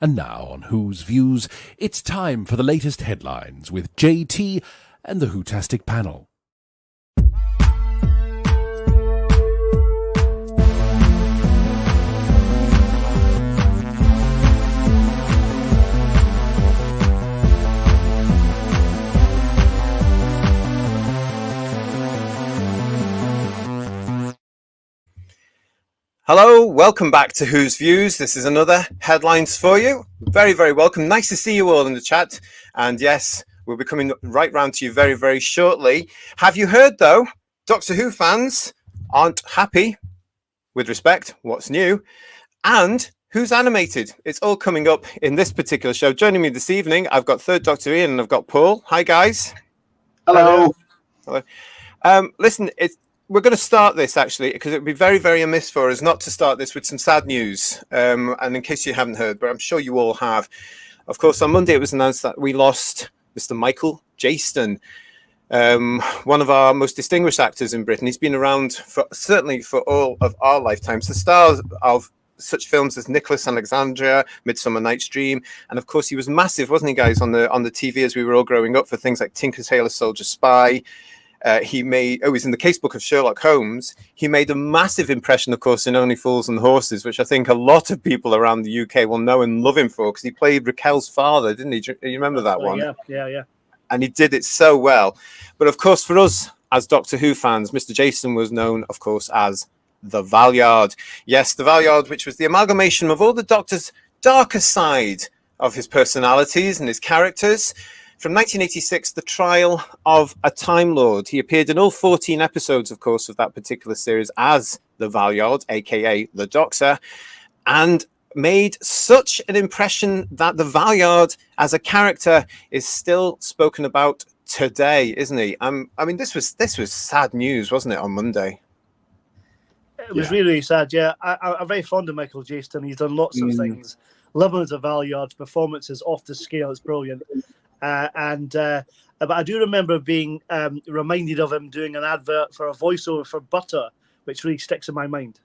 And now on Who's Views, it's time for the latest headlines with JT and the Whotastic panel. Hello, welcome back to Who's Views. This is another headlines for you. Very, very welcome. Nice to see you all in the chat. And yes, we'll be coming right round to you very, very shortly. Have you heard, though, Doctor Who fans aren't happy with respect, what's new, and who's animated? It's all coming up in this particular show. Joining me this evening, I've got Third Doctor Ian and I've got Paul. Hi, guys. Hello. Hello. Listen, we're going to start this, actually, because it would be very, very amiss for us not to start this with some sad news. And in case you haven't heard, but I'm sure you all have. Of course, on Monday, it was announced that we lost Mr. Michael Jayston, one of our most distinguished actors in Britain. He's been around certainly for all of our lifetimes. The stars of such films as Nicholas Alexandria, Midsummer Night's Dream, and of course he was massive, wasn't he, guys, on the TV as we were all growing up for things like Tinker Tailor Soldier Spy. He was in the casebook of Sherlock Holmes. He made a massive impression, of course, in Only Fools and Horses, which I think a lot of people around the UK will know and love him for, because he played Raquel's father, didn't he? Do you remember that one? Yeah. And he did it so well. But of course, for us as Doctor Who fans, Mr. Jayston was known, of course, as the Valeyard. Yes, the Valeyard, which was the amalgamation of all the Doctor's darker side of his personalities and his characters. From 1986, The Trial of a Time Lord. He appeared in all 14 episodes, of course, of that particular series as the Valeyard, aka the Doctor, and made such an impression that the Valeyard as a character is still spoken about today, isn't he? I mean, this was sad news, wasn't it, on Monday? It was really sad, yeah. I'm very fond of Michael Jayston. He's done lots of things. Loving as a Valeyard, performances off the scale, it's brilliant. But I do remember being reminded of him doing an advert for a voiceover for butter, which really sticks in my mind.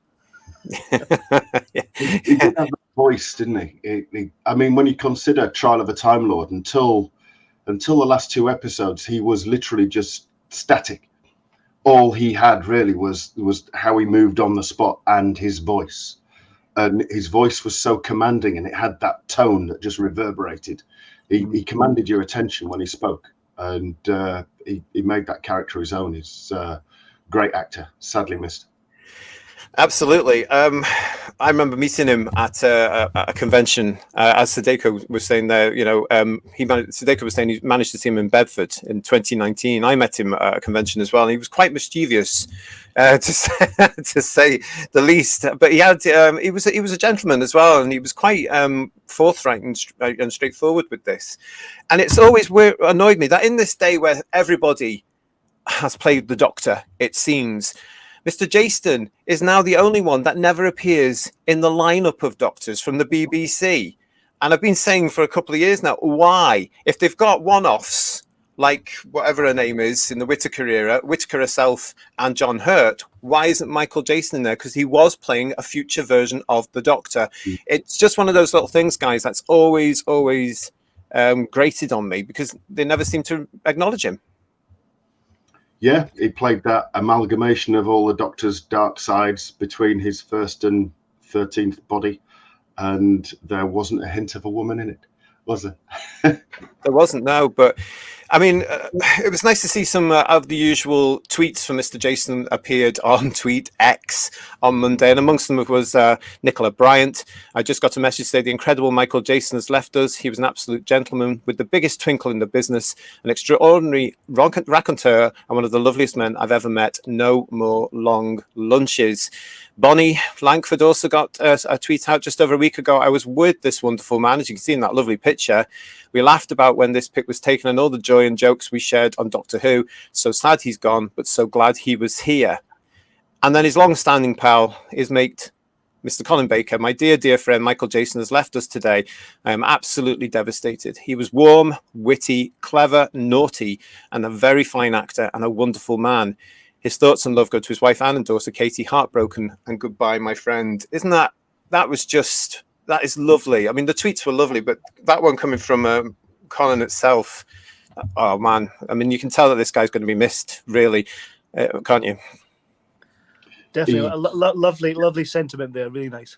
He did have a voice, didn't he? I mean, when you consider Trial of a Time Lord, until the last two episodes, he was literally just static. All he had really was how he moved on the spot and his voice. And his voice was so commanding, and it had that tone that just reverberated. He commanded your attention when he spoke, and he made that character his own. He's a great actor, sadly missed. Absolutely. I remember meeting him at a convention, as Sadeko was saying there. Sadeko was saying he managed to see him in Bedford in 2019. I met him at a convention as well, and he was quite mischievous, to say the least. But he was a gentleman as well, and he was quite forthright and straightforward with this. And it's always annoyed me that in this day where everybody has played the Doctor, it seems, Mr. Jayston is now the only one that never appears in the lineup of Doctors from the BBC. And I've been saying for a couple of years now, why? If they've got one-offs, like whatever her name is in the Whittaker era, Whittaker herself and John Hurt, why isn't Michael Jayston in there? Because he was playing a future version of the Doctor. It's just one of those little things, guys, that's always grated on me, because they never seem to acknowledge him. Yeah, he played that amalgamation of all the Doctor's dark sides between his first and 13th body, and there wasn't a hint of a woman in it, was there? There wasn't, no, but I mean, it was nice to see some of the usual tweets from Mr. Jayston appeared on Tweet X on Monday, and amongst them was Nicola Bryant. I just got a message today: the incredible Michael Jayston has left us. He was an absolute gentleman with the biggest twinkle in the business, an extraordinary raconteur, and one of the loveliest men I've ever met. No more long lunches. Bonnie Langford also got a tweet out just over a week ago. I was with this wonderful man, as you can see in that lovely picture. We laughed about when this pic was taken and all the joy and jokes we shared on Doctor Who. So sad he's gone, but so glad he was here. And then his long-standing pal, his mate, Mr. Colin Baker, my dear, dear friend Michael Jayston, has left us today. I am absolutely devastated. He was warm, witty, clever, naughty, and a very fine actor and a wonderful man. His thoughts and love go to his wife Anne and daughter Katie. Heartbroken and goodbye, my friend. Isn't that was just That is lovely. I mean, the tweets were lovely, but that one coming from Colin itself, oh man! I mean, you can tell that this guy's going to be missed, really, can't you? Definitely, lovely sentiment there. Really nice.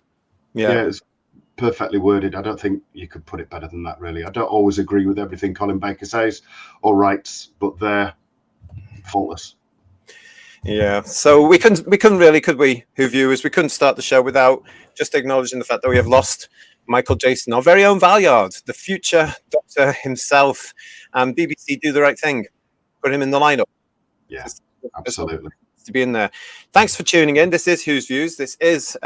Yeah, it's perfectly worded. I don't think you could put it better than that, really. I don't always agree with everything Colin Baker says or writes, but they're faultless. Yeah, so we couldn't really, could we, who viewers? We couldn't start the show without just acknowledging the fact that we have lost Michael Jayston, our very own Valeyard, the future Doctor himself, and BBC do the right thing, put him in the lineup. Yeah, absolutely. To be in there. Thanks for tuning in. This is Whose Views. This is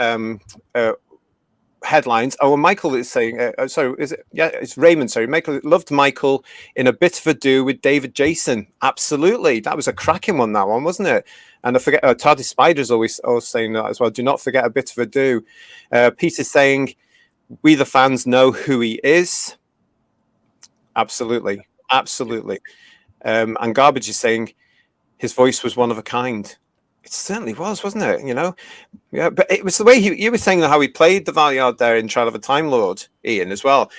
headlines. Oh, and Michael is saying, sorry, is it? Yeah, it's Raymond. Sorry, Michael loved Michael in A Bit of Ado with David Jayston. Absolutely, that was a cracking one. That one, wasn't it? And I forget. Tardy Spider's always saying that as well. Do not forget A Bit of Ado. Peter's saying, we the fans know who he is. Absolutely, absolutely. And Garbage is saying his voice was one of a kind. It certainly was, wasn't it? You know, yeah. But it was the way you were saying how he played the Valeyard there in Trial of a Time Lord, Ian, as well.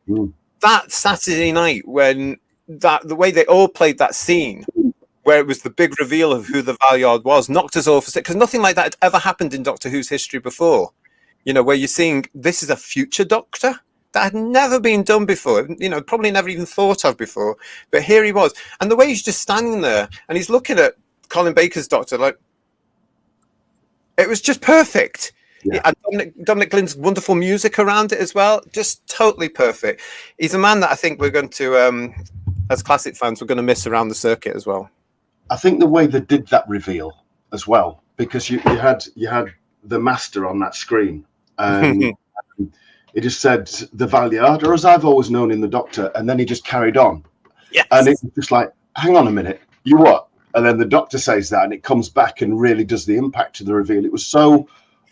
Mm. That Saturday night when the way they all played that scene, where it was the big reveal of who the Valeyard was, knocked us all for sick, because nothing like that had ever happened in Doctor Who's history before. You know, where you're seeing this is a future Doctor that had never been done before. You know, probably never even thought of before. But here he was, and the way he's just standing there and he's looking at Colin Baker's Doctor like. It was just perfect. Yeah. And Dominic Glynn's wonderful music around it as well. Just totally perfect. He's a man that I think we're going to, as classic fans, we're going to miss around the circuit as well. I think the way they did that reveal as well, because you had the master on that screen. It just said the Valeyard, or as I've always known in the Doctor, and then he just carried on. Yes. And it's just like, hang on a minute, you what? And then the Doctor says that, and it comes back and really does the impact of the reveal. It was so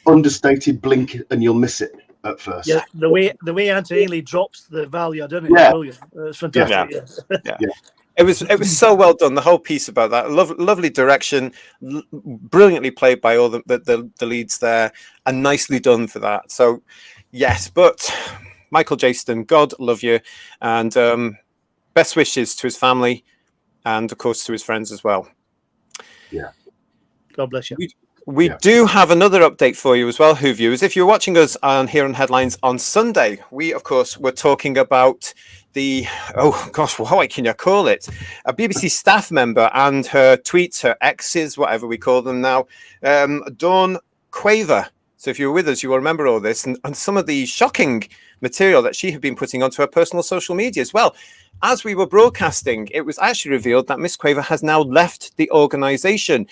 understated, blink and you'll miss it at first. Yeah, the way Anthony Ainley drops the Valeyard, doesn't it? Yeah. Brilliant. It's fantastic. Yeah. It was so well done. The whole piece about that, lovely direction, brilliantly played by all the leads there, and nicely done for that. So, yes, but Michael Jayston, God love you, and best wishes to his family. And of course to his friends as well. Yeah. God bless you. We do have another update for you as well, Who viewers. If you're watching us here on Headlines on Sunday, we of course were talking about the what can you call it? A BBC staff member and her tweets, her exes, whatever we call them now, Dawn Quaver. So if you were with us, you will remember all this and some of the shocking material that she had been putting onto her personal social media as well. As we were broadcasting, it was actually revealed that Miss Quaver has now left the organisation.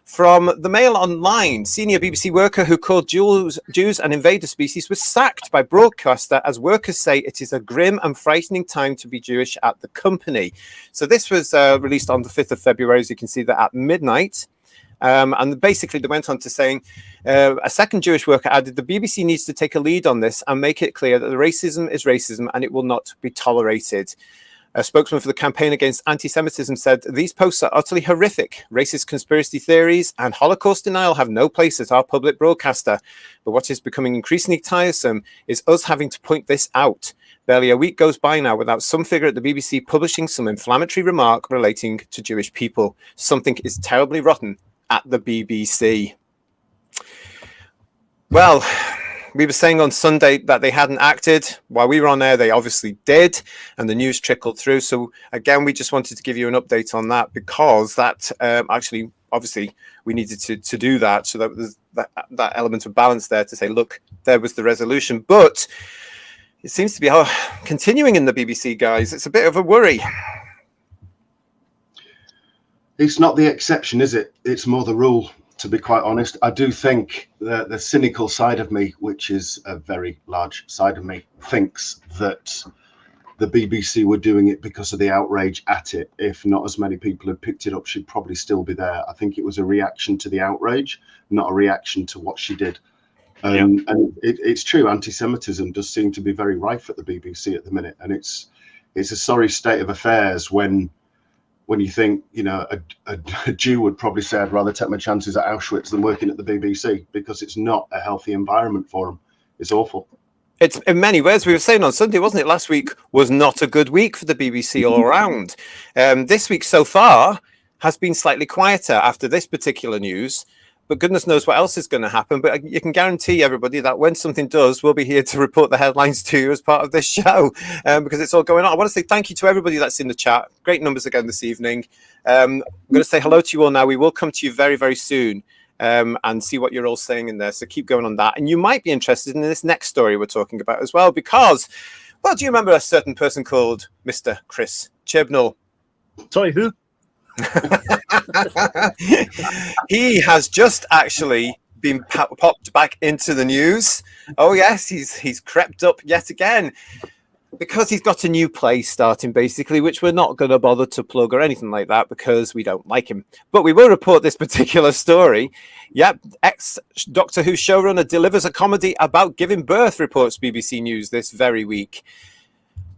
From the Mail Online, senior BBC worker who called Jews an invader species was sacked by broadcaster as workers say it is a grim and frightening time to be Jewish at the company. So this was released on the 5th of February, as you can see that at midnight. And basically they went on to saying, a second Jewish worker added, the BBC needs to take a lead on this and make it clear that the racism is racism and it will not be tolerated. A spokesman for the Campaign Against Anti-Semitism said, these posts are utterly horrific. Racist conspiracy theories and Holocaust denial have no place at our public broadcaster. But what is becoming increasingly tiresome is us having to point this out. Barely a week goes by now without some figure at the BBC publishing some inflammatory remark relating to Jewish people. Something is terribly rotten at the BBC. Well, we were saying on Sunday that they hadn't acted. While we were on air, they obviously did, and the news trickled through. So again, we just wanted to give you an update on that because that actually, obviously, we needed to do that. So that was that element of balance there to say, look, there was the resolution. But it seems to be continuing in the BBC, guys. It's a bit of a worry. It's not the exception, is it? It's more the rule. To be quite honest, I do think that the cynical side of me, which is a very large side of me, thinks that the BBC were doing it because of the outrage at it. If not as many people had picked it up, she'd probably still be there. I think it was a reaction to the outrage, not a reaction to what she did. And it's true, anti-Semitism does seem to be very rife at the BBC at the minute. And it's a sorry state of affairs when you think, you know, a Jew would probably say, I'd rather take my chances at Auschwitz than working at the BBC, because it's not a healthy environment for them. It's awful. It's in many ways, we were saying on Sunday, wasn't it? Last week was not a good week for the BBC all around. This week so far has been slightly quieter after this particular news, but goodness knows what else is going to happen. But you can guarantee everybody that when something does, we'll be here to report the headlines to you as part of this show, because it's all going on. I want to say thank you to everybody that's in the chat. Great numbers again this evening. I'm going to say hello to you all now. We will come to you very, very soon. And see what you're all saying in there. So keep going on that. And you might be interested in this next story we're talking about as well, because, well, do you remember a certain person called Mr. Chris Chibnall? Sorry, who? He has just actually been popped back into the news. Oh, yes, he's crept up yet again. Because he's got a new play starting, basically, which we're not going to bother to plug or anything like that because we don't like him. But we will report this particular story. Yep, ex-Doctor Who showrunner delivers a comedy about giving birth, reports BBC News this very week.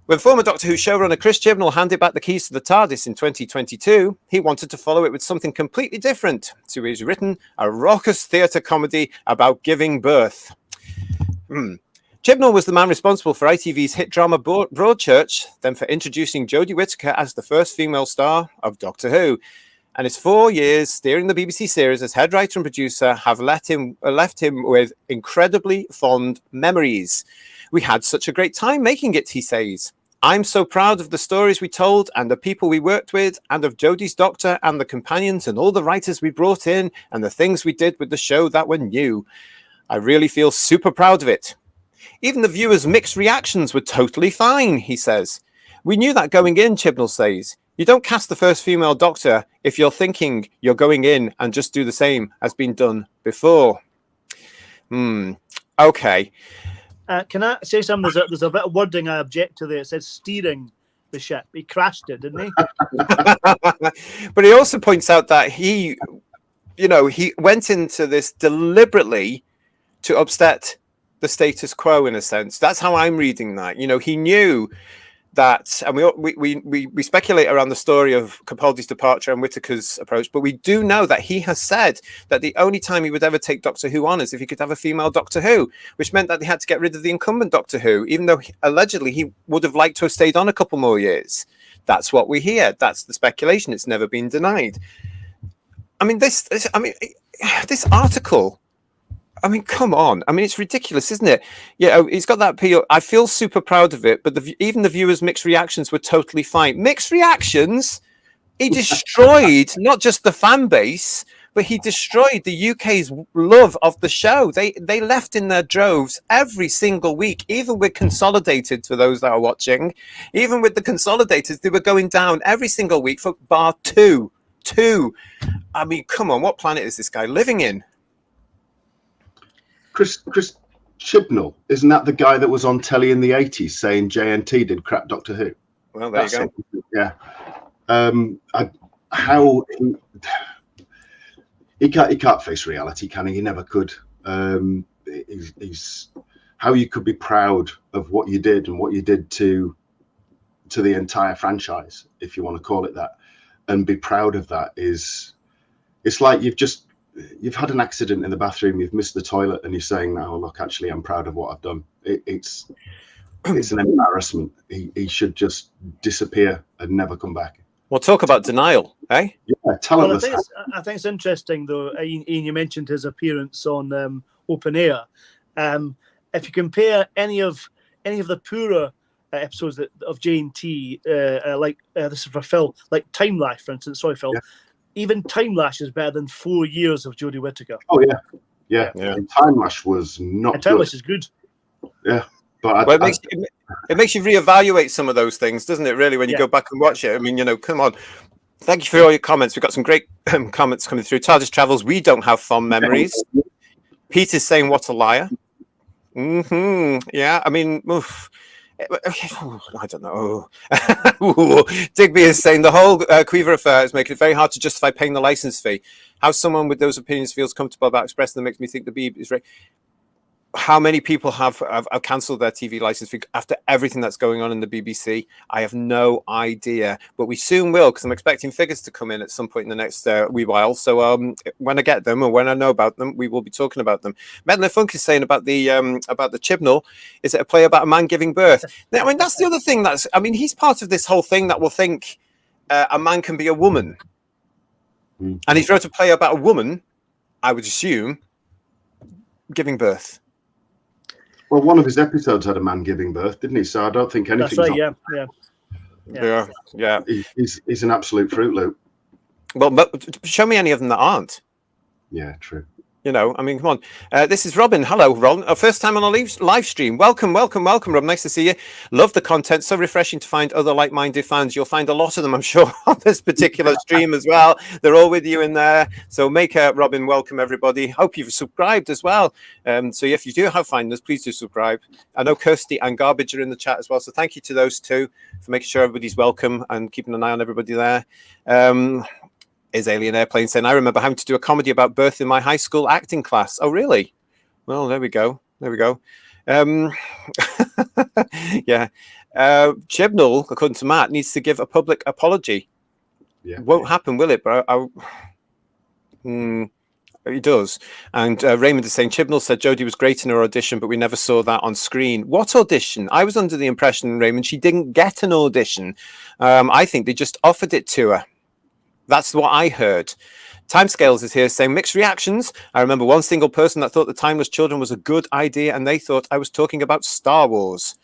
When former Doctor Who showrunner Chris Chibnall handed back the keys to the TARDIS in 2022, he wanted to follow it with something completely different. So he's written a raucous theatre comedy about giving birth. Chibnall was the man responsible for ITV's hit drama Broadchurch, then for introducing Jodie Whittaker as the first female star of Doctor Who. And his 4 years steering the BBC series as head writer and producer have left him with incredibly fond memories. We had such a great time making it, he says. I'm so proud of the stories we told and the people we worked with and of Jodie's Doctor and the companions and all the writers we brought in and the things we did with the show that were new. I really feel super proud of it. Even the viewers' mixed reactions were totally fine, he says. We knew that going in, Chibnall says. You don't cast the first female Doctor if you're thinking you're going in and just do the same as been done before. Okay. Can I say something? There's a bit of wording I object to there. It says steering the ship. He crashed it, didn't he? But he also points out that he went into this deliberately to upset the status quo, in a sense. That's how I'm reading that. He knew that, and we speculate around the story of Capaldi's departure and Whittaker's approach, but we do know that he has said that the only time he would ever take Doctor Who on is if he could have a female Doctor Who, which meant that they had to get rid of the incumbent Doctor Who, even though allegedly he would have liked to have stayed on a couple more years. That's what we hear. That's the speculation. It's never been denied. I mean, this article, I mean, come on. I mean, it's ridiculous, isn't it? Yeah, he's got that appeal. I feel super proud of it, but even the viewers' mixed reactions were totally fine. Mixed reactions? He destroyed not just the fan base, but he destroyed the UK's love of the show. They left in their droves every single week, even with Consolidated, for those that are watching. Even with the Consolidated, they were going down every single week for bar two. I mean, come on, what planet is this guy living in? Chris Chibnall, isn't that the guy that was on telly in the 80s saying JNT did crap Doctor Who? Well, there you go. Yeah. He can't face reality, can he? He never could. He's how you could be proud of what you did and what you did to the entire franchise, if you want to call it that, and be proud of that it's like you've had an accident in the bathroom, you've missed the toilet, and you're saying, "Oh, look, actually, I'm proud of what I've done." It's an embarrassment. He should just disappear and never come back. Well, talk about denial, eh? Yeah, talentless. I think it's interesting, though, Ian, you mentioned his appearance on Open Air. If you compare any of the poorer episodes of J&T, like this is for Phil, like Time Lash, for instance. Sorry, Phil. Yeah. Even Time Lash is better than 4 years of Jodie Whittaker. Oh yeah. And Time Lash was not. And Time Lash is good. Yeah, but it makes you reevaluate some of those things, doesn't it? Really, when you go back and watch it. I mean, come on. Thank you for all your comments. We've got some great comments coming through. TARDIS Travels. We don't have fond memories. Peter's saying, "What a liar." Yeah, I mean, oof. I don't know. Digby is saying the whole Quiver affair is making it very hard to justify paying the license fee. How someone with those opinions feels comfortable about expressing them makes me think the Beeb is right. how many people have cancelled their TV license after everything that's going on in the BBC? I have no idea, but we soon will, because I'm expecting figures to come in at some point in the next wee while. So when I get them or when I know about them, we will be talking about them. Medley Funk is saying about the Chibnall, is it a play about a man giving birth? Now, I mean, that's the other thing. He's part of this whole thing that will think a man can be a woman, and if you wrote a play about a woman, I would assume giving birth. Well, one of his episodes had a man giving birth, didn't he? So I don't think anything's That's right. Yeah. He's an absolute Fruit Loop. Well, but show me any of them that aren't. Yeah, true. You know, I mean, come on. This is Robin. Hello, Robin. First time on a live stream. Welcome, Rob. Nice to see you. Love the content. So refreshing to find other like-minded fans. You'll find a lot of them, I'm sure, on this particular stream as well. They're all with you in there. So make Robin welcome, everybody. Hope you've subscribed as well. So if you do have finders, please do subscribe. I know Kirsty and Garbage are in the chat as well. So thank you to those two for making sure everybody's welcome and keeping an eye on everybody there. Is Alien Airplane saying, I remember having to do a comedy about birth in my high school acting class. Oh, really? Well, there we go. Yeah. Chibnall, according to Matt, needs to give a public apology. Yeah. It won't happen, will it? But he does. And Raymond is saying, Chibnall said Jodie was great in her audition, but we never saw that on screen. What audition? I was under the impression, Raymond, she didn't get an audition. I think they just offered it to her. That's what I heard. Timescales is here saying mixed reactions. I remember one single person that thought the Timeless Children was a good idea, and they thought I was talking about Star Wars.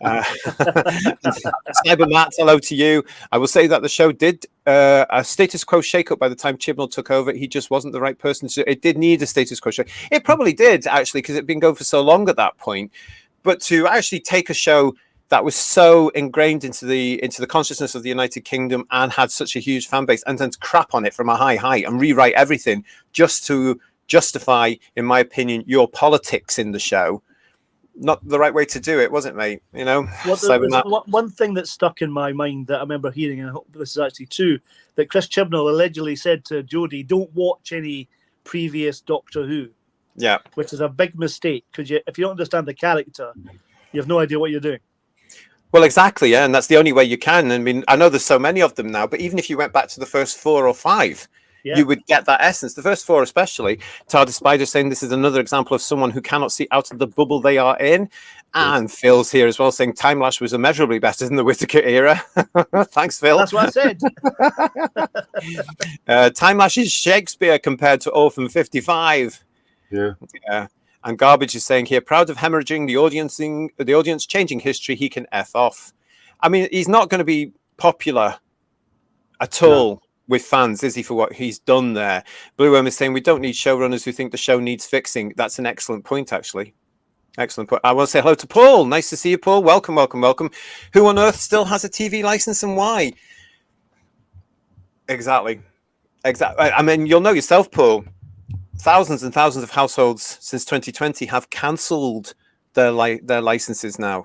Cyber Matt, hello to you. I will say that the show did a status quo shake-up by the time Chibnall took over. He just wasn't the right person. So it did need a status quo shake. It probably did, actually, because it had been going for so long at that point. But to actually take a show that was so ingrained into the consciousness of the United Kingdom and had such a huge fan base, and then to crap on it from a high height and rewrite everything just to justify, in my opinion, your politics in the show. Not the right way to do it, was it, mate? You know? One thing that stuck in my mind that I remember hearing, and I hope this is actually true, that Chris Chibnall allegedly said to Jodie, don't watch any previous Doctor Who. Yeah. Which is a big mistake, because if you don't understand the character, you have no idea what you're doing. Well, exactly, yeah, and that's the only way you can. I mean, I know there's so many of them now, but even if you went back to the first 4 or 5, you would get that essence. The first 4 especially. TARDIS Spider saying this is another example of someone who cannot see out of the bubble they are in. And Phil's here as well saying Time Lash was immeasurably better than the Whittaker era. Thanks, Phil. That's what I said. Time Lash is Shakespeare compared to Orphan 55. Yeah. And Garbage is saying here, proud of hemorrhaging the audience, changing history. He can F off. I mean, he's not going to be popular at all with fans, is he, for what he's done there? Blue Worm is saying we don't need showrunners who think the show needs fixing. That's an excellent point, actually. Excellent point. I want to say hello to Paul. Nice to see you, Paul. Welcome. Who on earth still has a TV license and why? Exactly. I mean, you'll know yourself, Paul. Thousands and thousands of households since 2020 have cancelled their licenses now.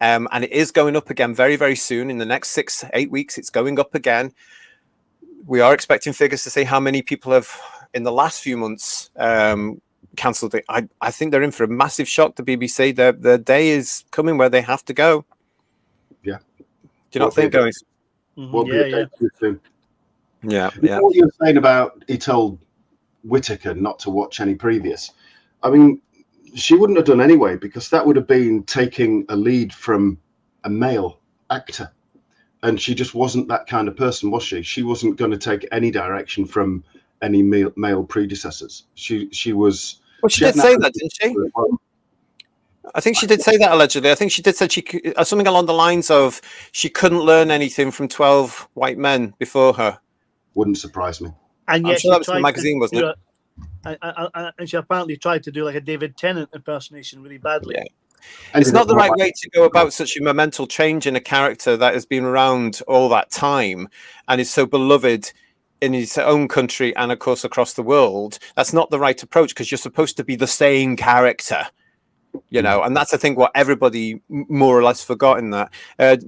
And it is going up again very, very soon. In the next 6-8 weeks, it's going up again. We are expecting figures to say how many people have, in the last few months, cancelled it. I think they're in for a massive shock, the BBC. Their day is coming where they have to go. Yeah. Do you not think, guys? Yeah. What you were saying about he told Whittaker not to watch any previous. I mean, she wouldn't have done anyway, because that would have been taking a lead from a male actor, and she just wasn't that kind of person, was she? She wasn't going to take any direction from any male predecessors. She was. Well, she did say that, didn't she? I think she did say that allegedly. I think she did say something along the lines of she couldn't learn anything from 12 white men before her. Wouldn't surprise me. And yet, I'm sure that was in the magazine, wasn't it? And she apparently tried to do like a David Tennant impersonation really badly. Yeah. It's not the right way to go about such a monumental change in a character that has been around all that time and is so beloved in his own country and, of course, across the world. That's not the right approach, because you're supposed to be the same character, you know, and that's, I think, what everybody more or less forgot in that.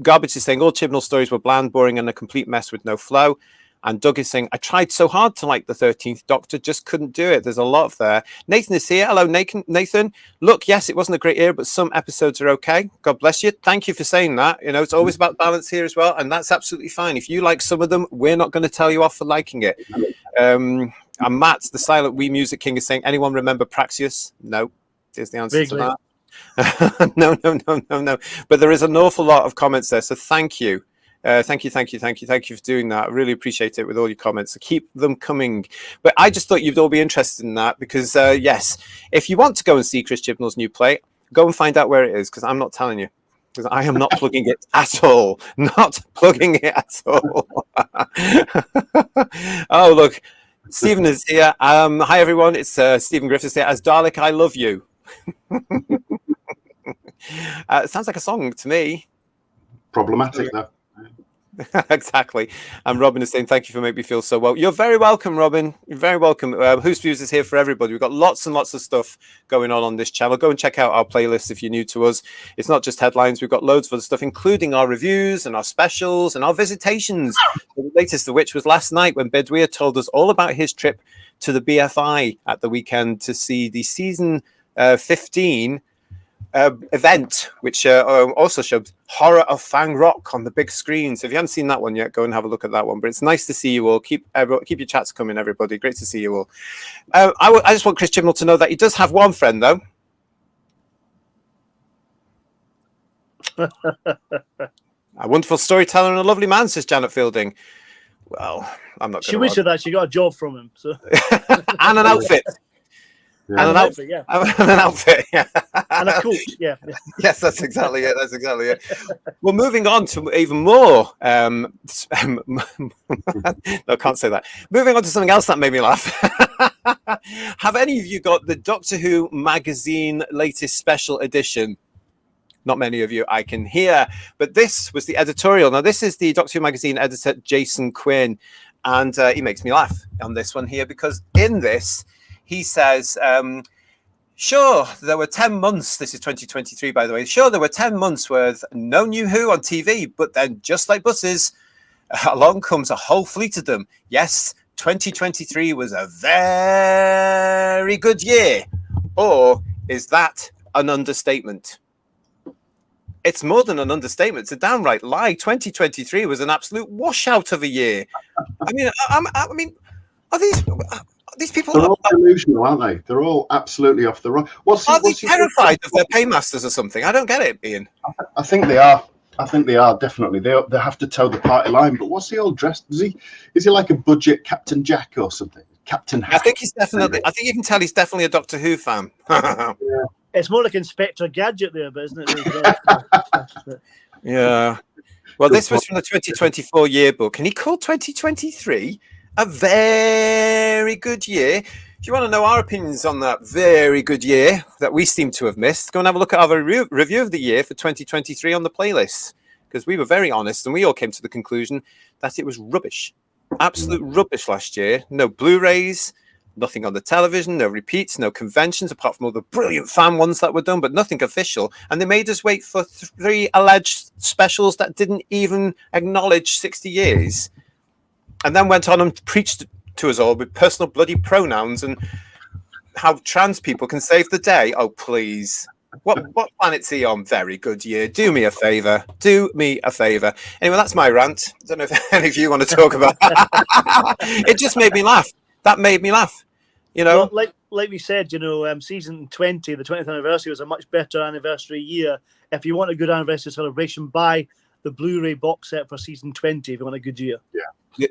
Garbage is saying all Chibnall stories were bland, boring, and a complete mess with no flow. And Doug is saying, I tried so hard to like the 13th Doctor, just couldn't do it. There's a lot there. Nathan is here. Hello, Nathan. Look, yes, it wasn't a great year, but some episodes are okay. God bless you. Thank you for saying that. You know, it's always about balance here as well. And that's absolutely fine. If you like some of them, we're not going to tell you off for liking it. And Matt, the silent wee music king, is saying, anyone remember Praxius? No. There's the answer to that. No. But there is an awful lot of comments there. So thank you. Thank you for doing that. I really appreciate it with all your comments. So keep them coming. But I just thought you'd all be interested in that because, yes, if you want to go and see Chris Chibnall's new play, go and find out where it is because I'm not telling you. Because I am not plugging it at all. Not plugging it at all. Oh, look. Stephen is here. Hi, everyone. It's Stephen Griffiths here. As Dalek, I love you. It sounds like a song to me. Problematic, though. Exactly. And Robin is saying, thank you for making me feel so well. You're very welcome, Robin. You're very welcome. Whose Views is here for everybody. We've got lots and lots of stuff going on this channel. Go and check out our playlist if you're new to us. It's not just headlines. We've got loads of other stuff, including our reviews and our specials and our visitations. The latest of which was last night when Bedouin told us all about his trip to the BFI at the weekend to see the season 15 event, which also showed Horror of Fang Rock on the big screen. So if you haven't seen that one yet, go and have a look at that one. But it's nice to see you all. Keep your chats coming, everybody. Great to see you all. I just want Chris Chibnall to know that he does have one friend, though. A wonderful storyteller and a lovely man, says Janet Fielding. Well, I'm not. She wished that she got a job from him. So and an outfit. Yeah. And an outfit, yeah. And an outfit, yeah. And a coat, yeah. Yes, that's exactly it. That's exactly it. Well, moving on to even more. No, I can't say that. Moving on to something else that made me laugh. Have any of you got the Doctor Who magazine latest special edition? Not many of you, I can hear. But this was the editorial. Now, this is the Doctor Who magazine editor, Jayston Quinn. And he makes me laugh on this one here because in this, he says, sure, there were 10 months. This is 2023, by the way. Sure, there were 10 months with no new Who on TV, but then just like buses, along comes a whole fleet of them. Yes, 2023 was a very good year. Or is that an understatement? It's more than an understatement. It's a downright lie. 2023 was an absolute washout of a year. I mean, are these people? They're all delusional, aren't they? They're all absolutely off the rock. Are they terrified of their paymasters or something? I don't get it, Ian. I think they are. I think they are, definitely. They have to toe the party line. But what's he all dressed? Is he like a budget Captain Jack or something? Captain Hack? I think he's definitely. I think you can tell he's definitely a Doctor Who fan. Yeah. It's more like Inspector Gadget there, but isn't it? Yeah. Well, this was from the 2024 yearbook, and he called 2023 a very good year. If you want to know our opinions on that very good year that we seem to have missed, go and have a look at our review of the year for 2023 on the playlist, because we were very honest and we all came to the conclusion that it was rubbish. Absolute rubbish last year. No Blu-rays, nothing on the television, no repeats, no conventions, apart from all the brilliant fan ones that were done, but nothing official. And they made us wait for 3 alleged specials that didn't even acknowledge 60 years. And then went on and preached to us all with personal bloody pronouns and how trans people can save the day. Oh, please. What planet's he on? Very good year. Do me a favour. Do me a favour. Anyway, that's my rant. I don't know if any of you want to talk about it. Just made me laugh. That made me laugh. You know, well, like we said, you know, season 20, the 20th anniversary was a much better anniversary year. If you want a good anniversary celebration, buy the Blu-ray box set for season 20 if you want a good year.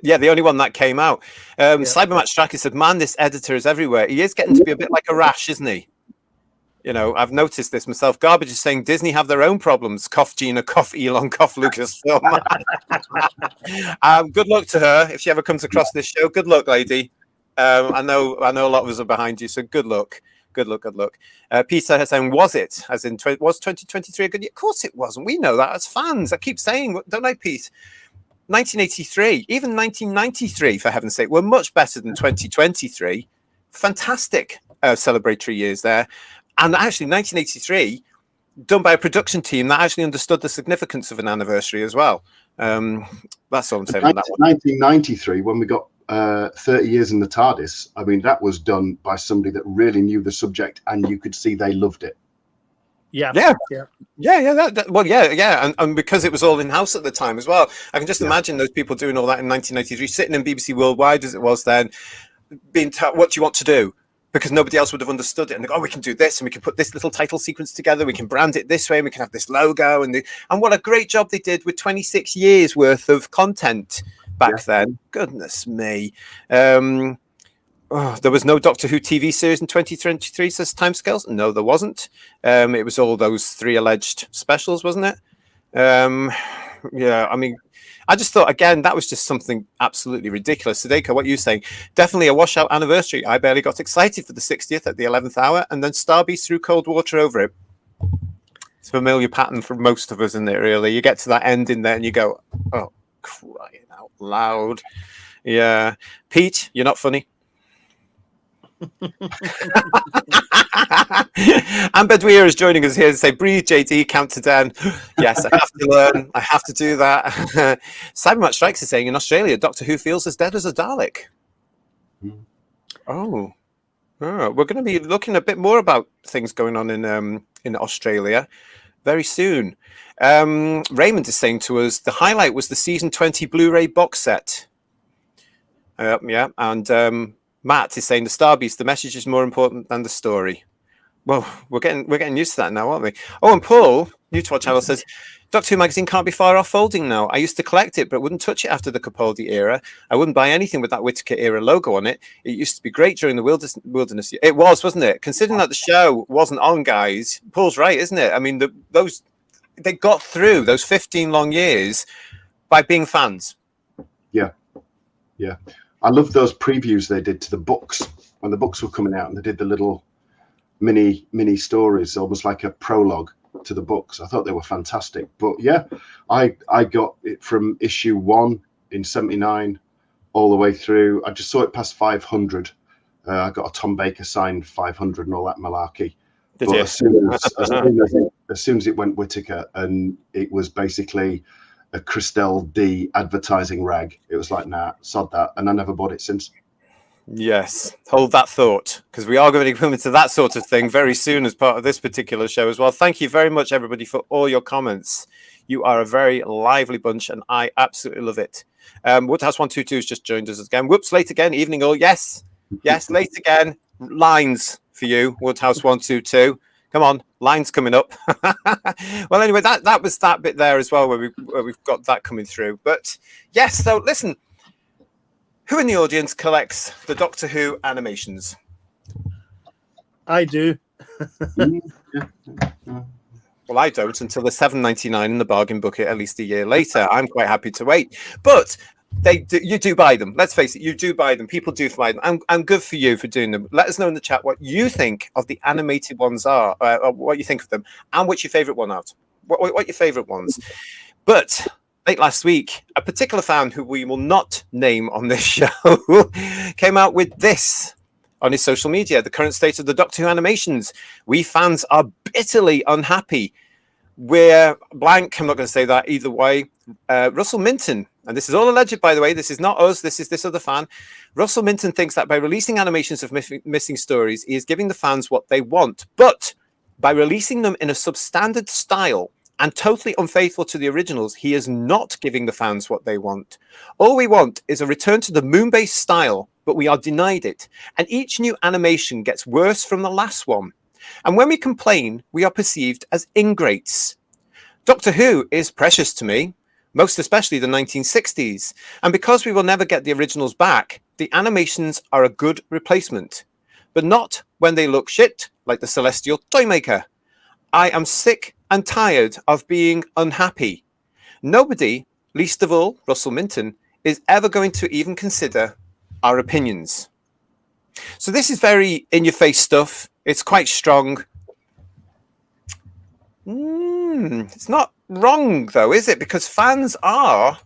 Yeah, the only one that came out. Cybermat Straki said, man, this editor is everywhere. He is getting to be a bit like a rash, isn't he? You know, I've noticed this myself. Garbage is saying Disney have their own problems. Cough Gina, cough Elon, cough Lucasfilm. Good luck to her if she ever comes across this show. Good luck, lady. I know a lot of us are behind you, so good luck. Good luck. Peter is saying, was it? As in, was 2023 a good year? Of course it wasn't. We know that as fans. I keep saying, don't I, Pete? 1983, even 1993, for heaven's sake, were much better than 2023. Fantastic celebratory years there. And actually, 1983, done by a production team that actually understood the significance of an anniversary as well. That's all I'm saying on that one. 1993, when we got 30 Years in the TARDIS, I mean, that was done by somebody that really knew the subject, and you could see they loved it. Yeah. And because it was all in house at the time as well, I can just imagine those people doing all that in 1993, sitting in BBC Worldwide as it was then, being told, what do you want to do? Because nobody else would have understood it, and they go, oh, we can do this, and we can put this little title sequence together, we can brand it this way, and we can have this logo, and what a great job they did with 26 years worth of content back then. Goodness me. There was no Doctor Who TV series in 2023, says Timescales. No, there wasn't. It was all those 3 alleged specials, wasn't it? I mean, I just thought, again, that was just something absolutely ridiculous. Sadeko, what are you saying? Definitely a washout anniversary. I barely got excited for the 60th at the 11th hour, and then Starbeast threw cold water over it. It's a familiar pattern for most of us, isn't it, really? You get to that ending there and you go, oh, crying out loud. Yeah. Pete, you're not funny. And Bedouir is joining us here to say, breathe, JD, count to 10. Yes, I have to learn. I have to do that. Cybermat Strikes is saying, in Australia, Doctor Who feels as dead as a Dalek. Oh, we're going to be looking a bit more about things going on in Australia very soon. Raymond is saying to us, the highlight was the season 20 Blu-ray box set. And Matt is saying the Starbeast, the message is more important than the story. Well, we're getting used to that now, aren't we? Oh, and Paul, new to our channel, says Doctor Who magazine can't be far off folding now. I used to collect it, but wouldn't touch it after the Capaldi era. I wouldn't buy anything with that Whittaker era logo on it. It used to be great during the wilderness. It was, wasn't it? Considering that the show wasn't on, guys. Paul's right, isn't it? I mean, they got through those 15 long years by being fans. Yeah. I love those previews they did to the books when the books were coming out, and they did the little mini stories, almost like a prologue to the books. I thought they were fantastic. But yeah, I got it from issue 1 in 79 all the way through. I just saw it past 500. I got a Tom Baker signed 500 and all that malarkey. But as soon as it went Whittaker, and it was basically a Christelle D advertising rag, it was like, nah, sod that, and I never bought it since. Yes, hold that thought, because we are going to come into that sort of thing very soon as part of this particular show as well. Thank you very much, everybody, for all your comments. You are a very lively bunch, and I absolutely love it. Woodhouse122 has just joined us again. Whoops, late again, evening all. Yes, late again. Lines for you, Woodhouse122. Come on, lines coming up. Well, anyway, that was that bit there as well, where we've got that coming through. But yes, so listen, who in the audience collects the Doctor Who animations? I do. Well, I don't until they're $7.99 in the bargain bucket at least a year later. I'm quite happy to wait. But you do buy them. Let's face it, you do buy them. People do buy them. And good for you for doing them. Let us know in the chat what you think of the animated ones are, or what you think of them, and what's your favourite one out. What your favourite ones. But late last week, a particular fan who we will not name on this show came out with this on his social media: the current state of the Doctor Who animations. We fans are bitterly unhappy. We're blank. I'm not going to say that either way. Russell Minton, and this is all alleged, by the way. This is not us. This is this other fan. Russell Minton thinks that by releasing animations of missing stories, he is giving the fans what they want. But by releasing them in a substandard style and totally unfaithful to the originals, he is not giving the fans what they want. All we want is a return to the moon-based style, but we are denied it. And each new animation gets worse from the last one. And when we complain, we are perceived as ingrates. Doctor Who is precious to me, most especially the 1960s. And because we will never get the originals back, the animations are a good replacement. But not when they look shit, like the Celestial Toymaker. I am sick and tired of being unhappy. Nobody, least of all Russell Minton, is ever going to even consider our opinions. So this is very in-your-face stuff. It's quite strong. It's not wrong, though, is it? Because fans are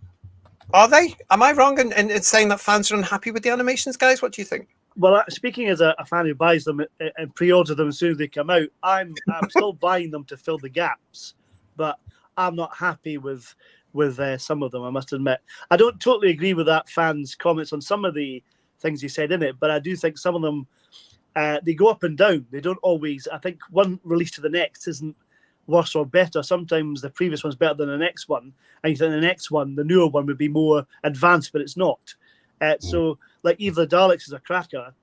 they? Am I wrong in saying that fans are unhappy with the animations, guys? What do you think? Well, speaking as a fan who buys them and pre-orders them as soon as they come out, I'm still buying them to fill the gaps, but I'm not happy with with some of them, I must admit. I don't totally agree with that fan's comments on some of the things he said in it, but I do think some of them, they go up and down. They don't always, I think one release to the next isn't worse or better. Sometimes the previous one's better than the next one, and you think the next one, the newer one, would be more advanced, but it's not. So, like Eve the Daleks is a cracker.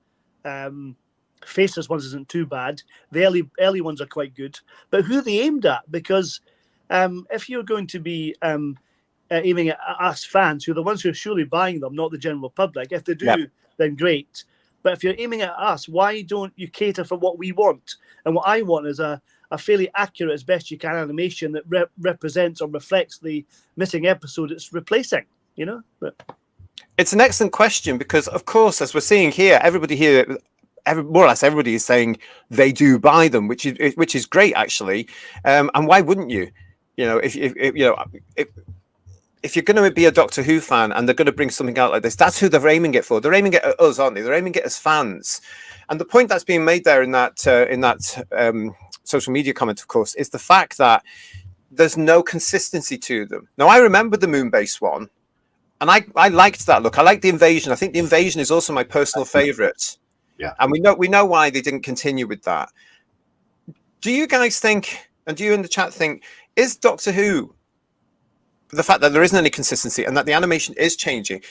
Faceless ones isn't too bad. The early ones are quite good. But who are they aimed at? Because if you're going to be aiming at us fans, who are the ones who are surely buying them, not the general public, if they do, then great. But if you're aiming at us, why don't you cater for what we want? And what I want is a fairly accurate, as best you can, animation that represents or reflects the missing episode it's replacing, you know? But it's an excellent question because, of course, as we're seeing here, everybody here, more or less everybody is saying they do buy them, which is great, actually. And why wouldn't you? You know, if you're going to be a Doctor Who fan and they're going to bring something out like this, that's who they're aiming it for. They're aiming it at us, aren't they? They're aiming it as fans. And the point that's being made there in that social media comment, of course, is the fact that there's no consistency to them. Now, I remember the Moonbase one, and I liked that look. I like the Invasion. I think the Invasion is also my personal favourite. Yeah, and we know why they didn't continue with that. Do you guys think, and do you in the chat think, is Doctor Who, the fact that there isn't any consistency and that the animation is changing,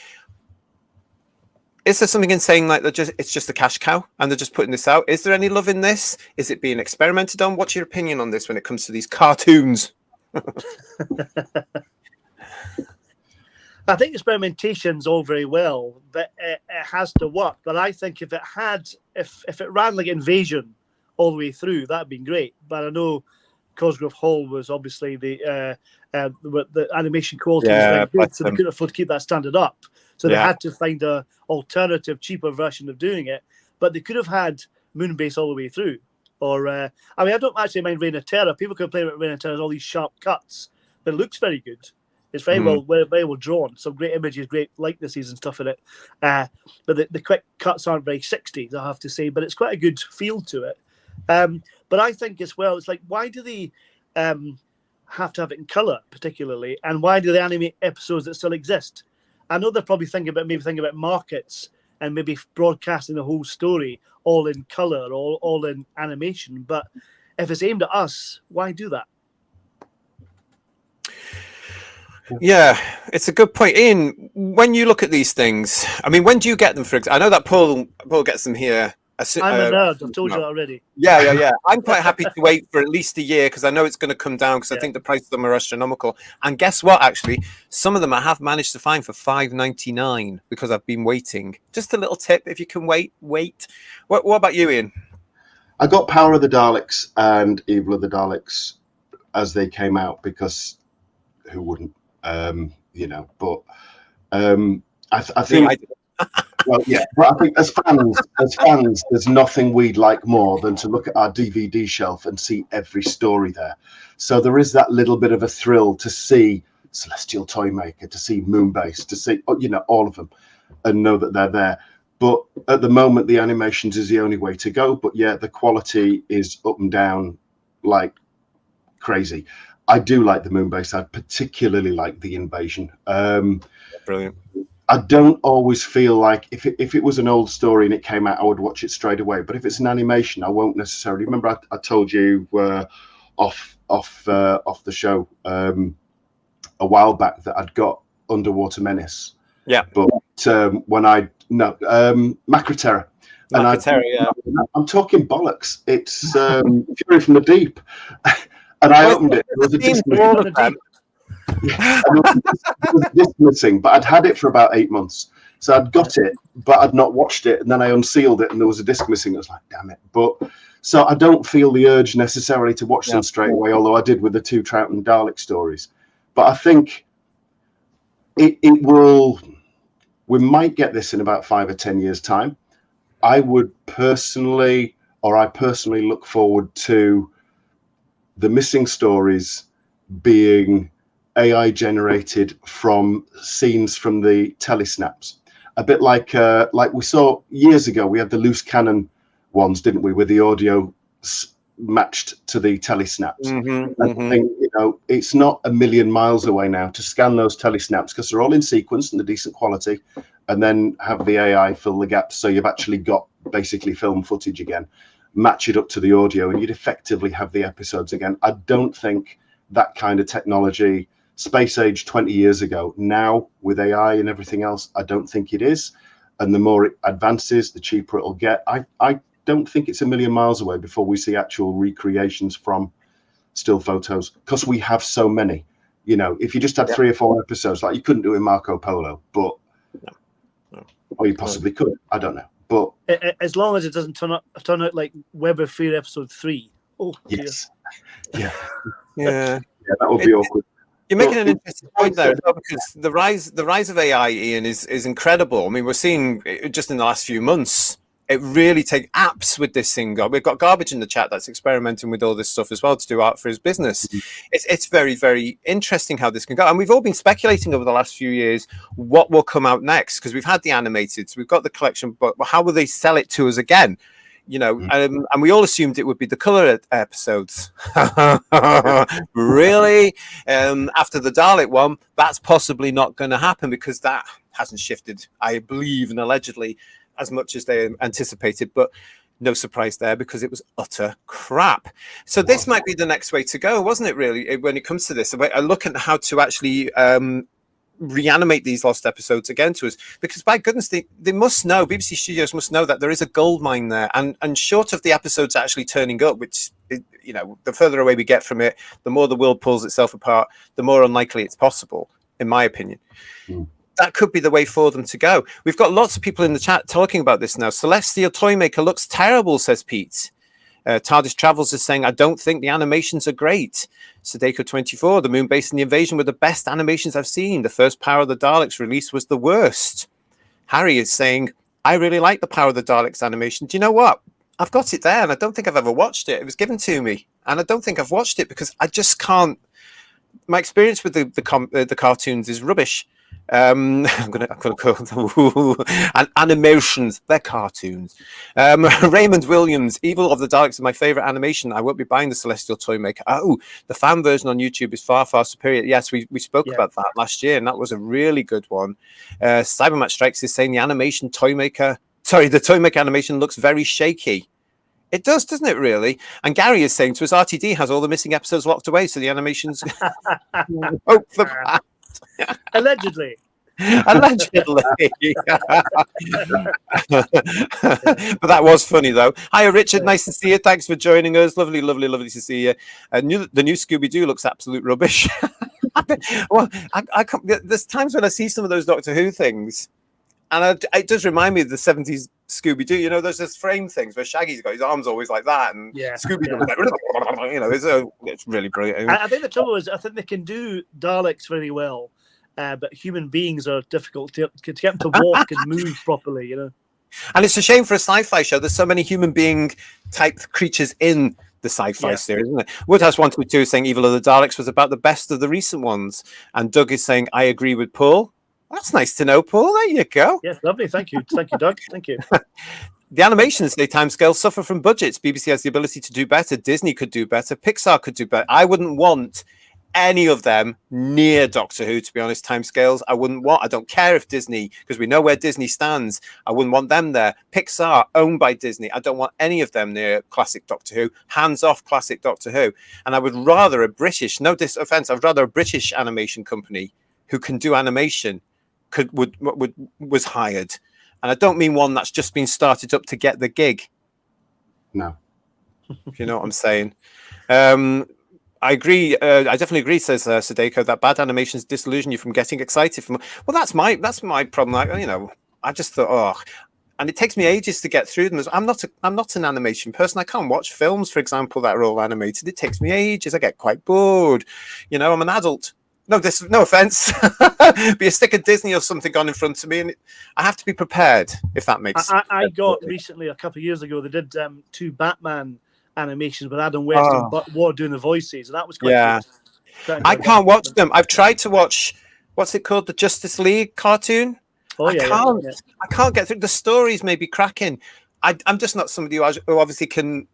is there something in saying like it's just a cash cow and they're just putting this out? Is there any love in this? Is it being experimented on? What's your opinion on this when it comes to these cartoons? I think experimentation's all very well, but it has to work. But I think if it ran like Invasion all the way through, that'd been great. But I know Cosgrove Hall was obviously the animation quality was very good, so they couldn't afford to keep that standard up. So they had to find a alternative, cheaper version of doing it. But they could have had Moonbase all the way through. Or I mean, I don't actually mind Reign of Terror. People complain about Reign of Terror, all these sharp cuts, but it looks very good. It's very well drawn. Some great images, great likenesses and stuff in it. But the quick cuts aren't very 60s, I have to say. But it's quite a good feel to it. But I think as well, it's like, why do they have to have it in colour, particularly? And why do they animate episodes that still exist? I know they're probably thinking about markets and maybe broadcasting the whole story all in colour, all in animation. But if it's aimed at us, why do that? Yeah, it's a good point. Ian, when you look at these things, I mean, when do you get them? For example, I know that Paul gets them here. I'm a nerd. I've told you that already. Yeah. I'm quite happy to wait for at least a year because I know it's going to come down because I think the price of them are astronomical. And guess what? Actually, some of them I have managed to find for $5.99 because I've been waiting. Just a little tip: if you can wait. What about you, Ian? I got Power of the Daleks and Evil of the Daleks as they came out because who wouldn't? But I think. Well, yeah, but I think as fans, there's nothing we'd like more than to look at our DVD shelf and see every story there. So there is that little bit of a thrill to see Celestial Toymaker, to see Moonbase, to see all of them, and know that they're there. But at the moment, the animations is the only way to go. But yeah, the quality is up and down like crazy. I do like the Moonbase. I particularly like the Invasion. Brilliant. I don't always feel like if it was an old story and it came out, I would watch it straight away. But if it's an animation, I won't necessarily. Remember, I told you off the show a while back that I'd got Underwater Menace. Yeah. But Macroterror. I'm talking bollocks. It's Fury from the Deep. And I opened it. There was a disc missing, but I'd had it for about 8 months. So I'd got it, but I'd not watched it. And then I unsealed it and there was a disc missing. I was like, damn it. But so I don't feel the urge necessarily to watch them straight away, although I did with the 2 Troughton Dalek stories. But I think it will, we might get this in about 5 or 10 years' time. I personally look forward to the missing stories being AI generated from scenes from the telesnaps, a bit like we saw years ago. We had the loose cannon ones, didn't we, with the audio matched to the telesnaps. Mm-hmm, I think, you know, it's not a million miles away now to scan those telesnaps, because they're all in sequence and they're decent quality, and then have the AI fill the gaps, so you've actually got basically film footage again, match it up to the audio, and you'd effectively have the episodes again. I don't think that kind of technology, space age 20 years ago, now with AI and everything else, I don't think it is. And the more it advances, the cheaper it'll get. I don't think it's a million miles away before we see actual recreations from still photos, because we have so many. You know, if you just had 3 or 4 episodes, like you couldn't do in Marco Polo, but or you possibly could. I don't know, but as long as it doesn't turn out like Web of Fear episode 3. Oh, yes, yeah. Yeah, that would be awkward. You're making an interesting point there, because the rise of AI, Ian, is incredible. I mean, we're seeing just in the last few months, it really take apps with this thing. We've got Garbage in the chat that's experimenting with all this stuff as well to do art for his business. It's very, very interesting how this can go. And we've all been speculating over the last few years what will come out next, because we've had the animated, so we've got the collection, but how will they sell it to us again? You know, and we all assumed it would be the color episodes. Really? After the Dalek one, that's possibly not going to happen, because that hasn't shifted, I believe, and allegedly, as much as they anticipated. But no surprise there, because it was utter crap. So this might be the next way to go, wasn't it, really, when it comes to this? I look at how to actually reanimate these lost episodes again to us, because by goodness, they must know, BBC Studios must know that there is a gold mine there, and short of the episodes actually turning up, which, you know, the further away we get from it, the more the world pulls itself apart, the more unlikely it's possible, in my opinion. That could be the way for them to go. We've got lots of people in the chat talking about this now. Celestial Toymaker looks terrible, says Pete. TARDIS Travels is saying, I don't think the animations are great. Sadeko 24, the Moon Base and the Invasion were the best animations I've seen. The first Power of the Daleks release was the worst. Harry is saying, I really like the Power of the Daleks animation. Do you know what? I've got it there, and I don't think I've ever watched it. It was given to me, and I don't think I've watched it because I just can't. My experience with the cartoons is rubbish. I'm gonna call them animations. They're cartoons. Raymond Williams, Evil of the Daleks is my favorite animation. I won't be buying the Celestial Toymaker. Oh, the fan version on YouTube is far superior. Yes, we spoke about that last year, and that was a really good one. Cybermat Strikes is saying the Toymaker animation looks very shaky. It does, doesn't it, really? And Gary is saying to us, RTD has all the missing episodes locked away, so the animations hope for that. Allegedly. But that was funny, though. Hiya, Richard. Nice to see you. Thanks for joining us. Lovely to see you. The new Scooby-Doo looks absolute rubbish. Well, there's times when I see some of those Doctor Who things, and it does remind me of the 70s Scooby-Doo. You know, there's this frame things where Shaggy's got his arms always like that, and Scooby-Doo, you know, it's really brilliant. I think the trouble is, I think they can do Daleks very well, but human beings are difficult to get them to walk and move properly, you know. And it's a shame for a sci-fi show. There's so many human being type creatures in the sci-fi series, isn't it? Woodhouse 122 is saying Evil of the Daleks was about the best of the recent ones, and Doug is saying I agree with Paul. That's nice to know, Paul. There you go. Yes, lovely. Thank you, Doug. Thank you. The animations, they timescales suffer from budgets. BBC has the ability to do better. Disney could do better. Pixar could do better. I wouldn't want any of them near Doctor Who, to be honest. Timescales, I don't care if Disney, because we know where Disney stands. I wouldn't want them there. Pixar, owned by Disney. I don't want any of them near classic Doctor Who. Hands off classic Doctor Who. And I would rather a British, no offense, I'd rather a British animation company who can do animation was hired. And I don't mean one that's just been started up to get the gig. No. If you know what I'm saying. I agree. I definitely agree, says Sadeko, that bad animations disillusion you from getting excited. Well, that's my problem. You know, I just thought, and it takes me ages to get through them. I'm not an animation person. I can't watch films, for example, that are all animated. It takes me ages. I get quite bored. You know, I'm an adult. No offense. Be a stick of Disney or something on in front of me, and I have to be prepared, if that makes sense. I got recently, a couple of years ago, they did 2 Batman animations with Adam West and Ward doing the voices, and that was quite good. I can't watch them. I've tried to watch, what's it called, the Justice League cartoon. I can't get through. The stories may be cracking. I'm just not somebody who obviously can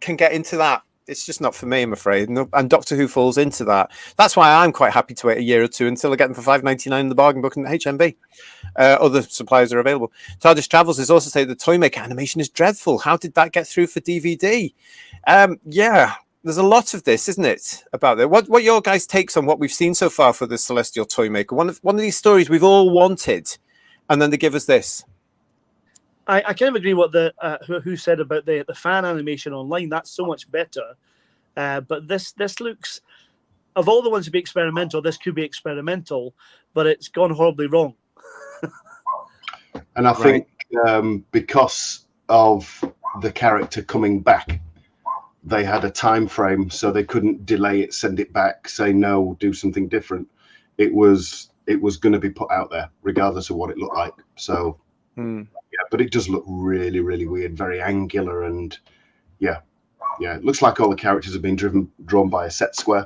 can get into that. It's just not for me, I'm afraid. And Doctor Who falls into that. That's why I'm quite happy to wait a year or two until I get them for $5.99 in the bargain book and HMB. Other suppliers are available. TARDIS Travels is also saying the Toymaker animation is dreadful. How did that get through for DVD? Yeah, there's a lot of this, isn't it, about it? What your guys' takes on what we've seen so far for the Celestial Toymaker? One of these stories we've all wanted, and then they give us this. I kind of agree what the who said about the fan animation online. That's so much better. But this looks, of all the ones to be experimental, this could be experimental, but it's gone horribly wrong. And I think because of the character coming back, they had a time frame, so they couldn't delay it, send it back, say no, do something different. It was going to be put out there, regardless of what it looked like. So. Yeah, but it does look really, really weird, very angular, and yeah, it looks like all the characters have been drawn by a set square.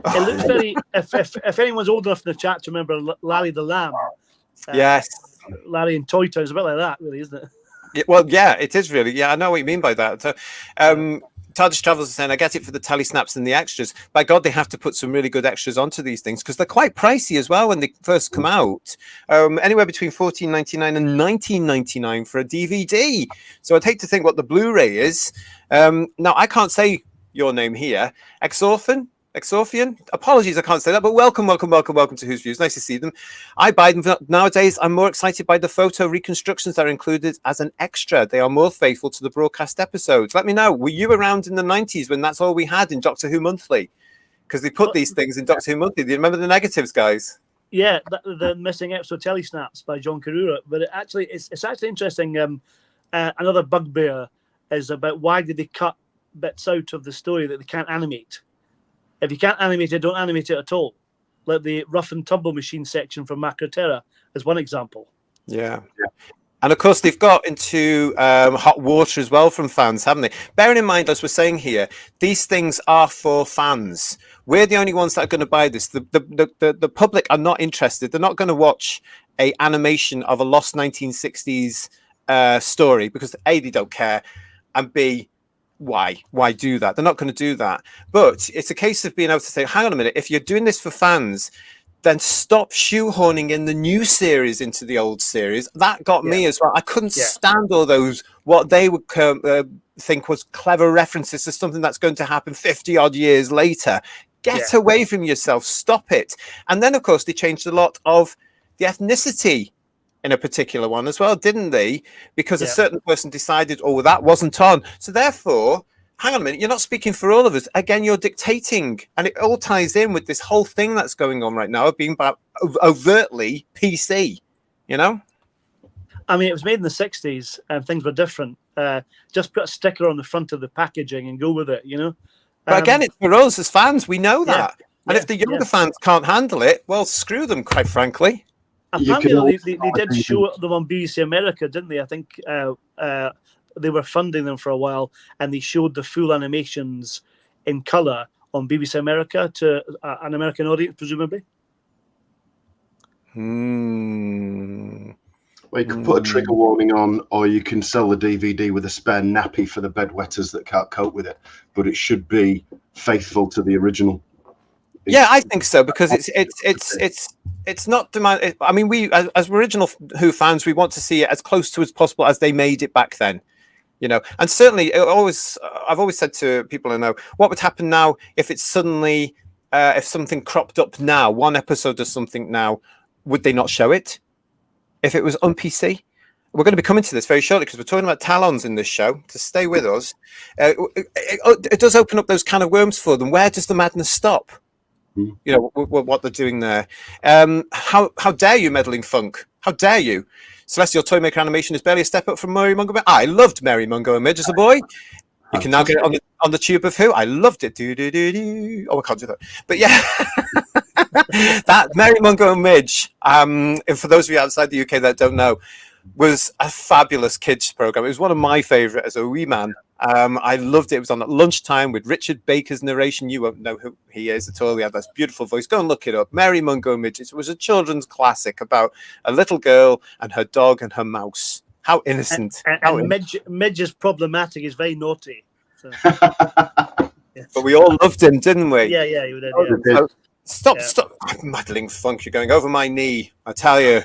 It looks very. If anyone's old enough in the chat to remember Larry the Lamb, yes, Larry and Toy Town, it's a bit like that, really, isn't it? Yeah, well, yeah, it is really. Yeah, I know what you mean by that. So, TARDIS Travels is saying, I get it for the tally snaps and the extras. By God, they have to put some really good extras onto these things because they're quite pricey as well when they first come out. Anywhere between $14.99 and $19.99 for a DVD. So I'd hate to think what the Blu-ray is. Now, I can't say your name here. Exorphian? Apologies, I can't say that, but welcome to Who's Views. Nice to see them. I buy them nowadays. I'm more excited by the photo reconstructions that are included as an extra. They are more faithful to the broadcast episodes. Let me know, were you around in the 90s when that's all we had in Doctor Who Monthly? Because they put these things in Doctor Who Monthly. Do you remember the negatives, guys? Yeah, the missing episode telesnaps by John Carrera. But it's actually interesting. Another bugbear is about why did they cut bits out of the story that they can't animate. If you can't animate it, don't animate it at all. Like the rough and tumble machine section from Macroterra is one example. Yeah. And of course, they've got into hot water as well from fans, haven't they? Bearing in mind, as we're saying here, these things are for fans. We're the only ones that are going to buy this. The public are not interested. They're not going to watch a animation of a lost 1960s story because A, they don't care, and B, why do that? They're not going to do that. But it's a case of being able to say, hang on a minute, if you're doing this for fans, then stop shoehorning in the new series into the old series. That got me as well. I couldn't stand all those, what they would think was clever references to something that's going to happen 50 odd years later. Get away from yourself. Stop it. And then, of course, they changed a lot of the ethnicity in a particular one as well, didn't they? Because a certain person decided, oh, that wasn't on. So therefore, hang on a minute, you're not speaking for all of us. Again, you're dictating. And it all ties in with this whole thing that's going on right now of being overtly PC, you know? I mean, it was made in the 60s and things were different. Just put a sticker on the front of the packaging and go with it, you know? But again, it's for us as fans. We know that. And if the younger fans can't handle it, well, screw them, quite frankly. Apparently, they did show them on BBC America, didn't they? I think they were funding them for a while, and they showed the full animations in colour on BBC America to an American audience, presumably. Well, you can put a trigger warning on, or you can sell the DVD with a spare nappy for the bedwetters that can't cope with it. But it should be faithful to the original. Yeah, I think so, because it's not demand. I mean, we as original Who fans, we want to see it as close to as possible as they made it back then, you know. And certainly, I've always said to people I know, what would happen now if it's suddenly if something cropped up now, one episode of something now, would they not show it if it was on PC? We're going to be coming to this very shortly because we're talking about Talons in this show. To stay with us, it does open up those can of worms for them. Where does the madness stop? You know what they're doing there. How dare you, meddling funk? How dare you? Celestial Toymaker animation is barely a step up from Mary Mungo. I loved Mary Mungo and Midge as a boy. You can now get it on the tube of Who. I loved it. Oh, I can't do that. But yeah, that Mary Mungo and Midge. And for those of you outside the UK that don't know, was a fabulous kids program. It was one of my favorite as a wee man. I loved it. It was on at lunchtime with Richard Baker's narration. You won't know who he is at all. He had this beautiful voice. Go and look it up. Mary Mungo Midges. It was a children's classic about a little girl and her dog and her mouse. How innocent. Midge is problematic. He's very naughty. So, yeah. But we all loved him, didn't we? Yeah, you did. So, stop, Madeline Funk! You're going over my knee. I tell you.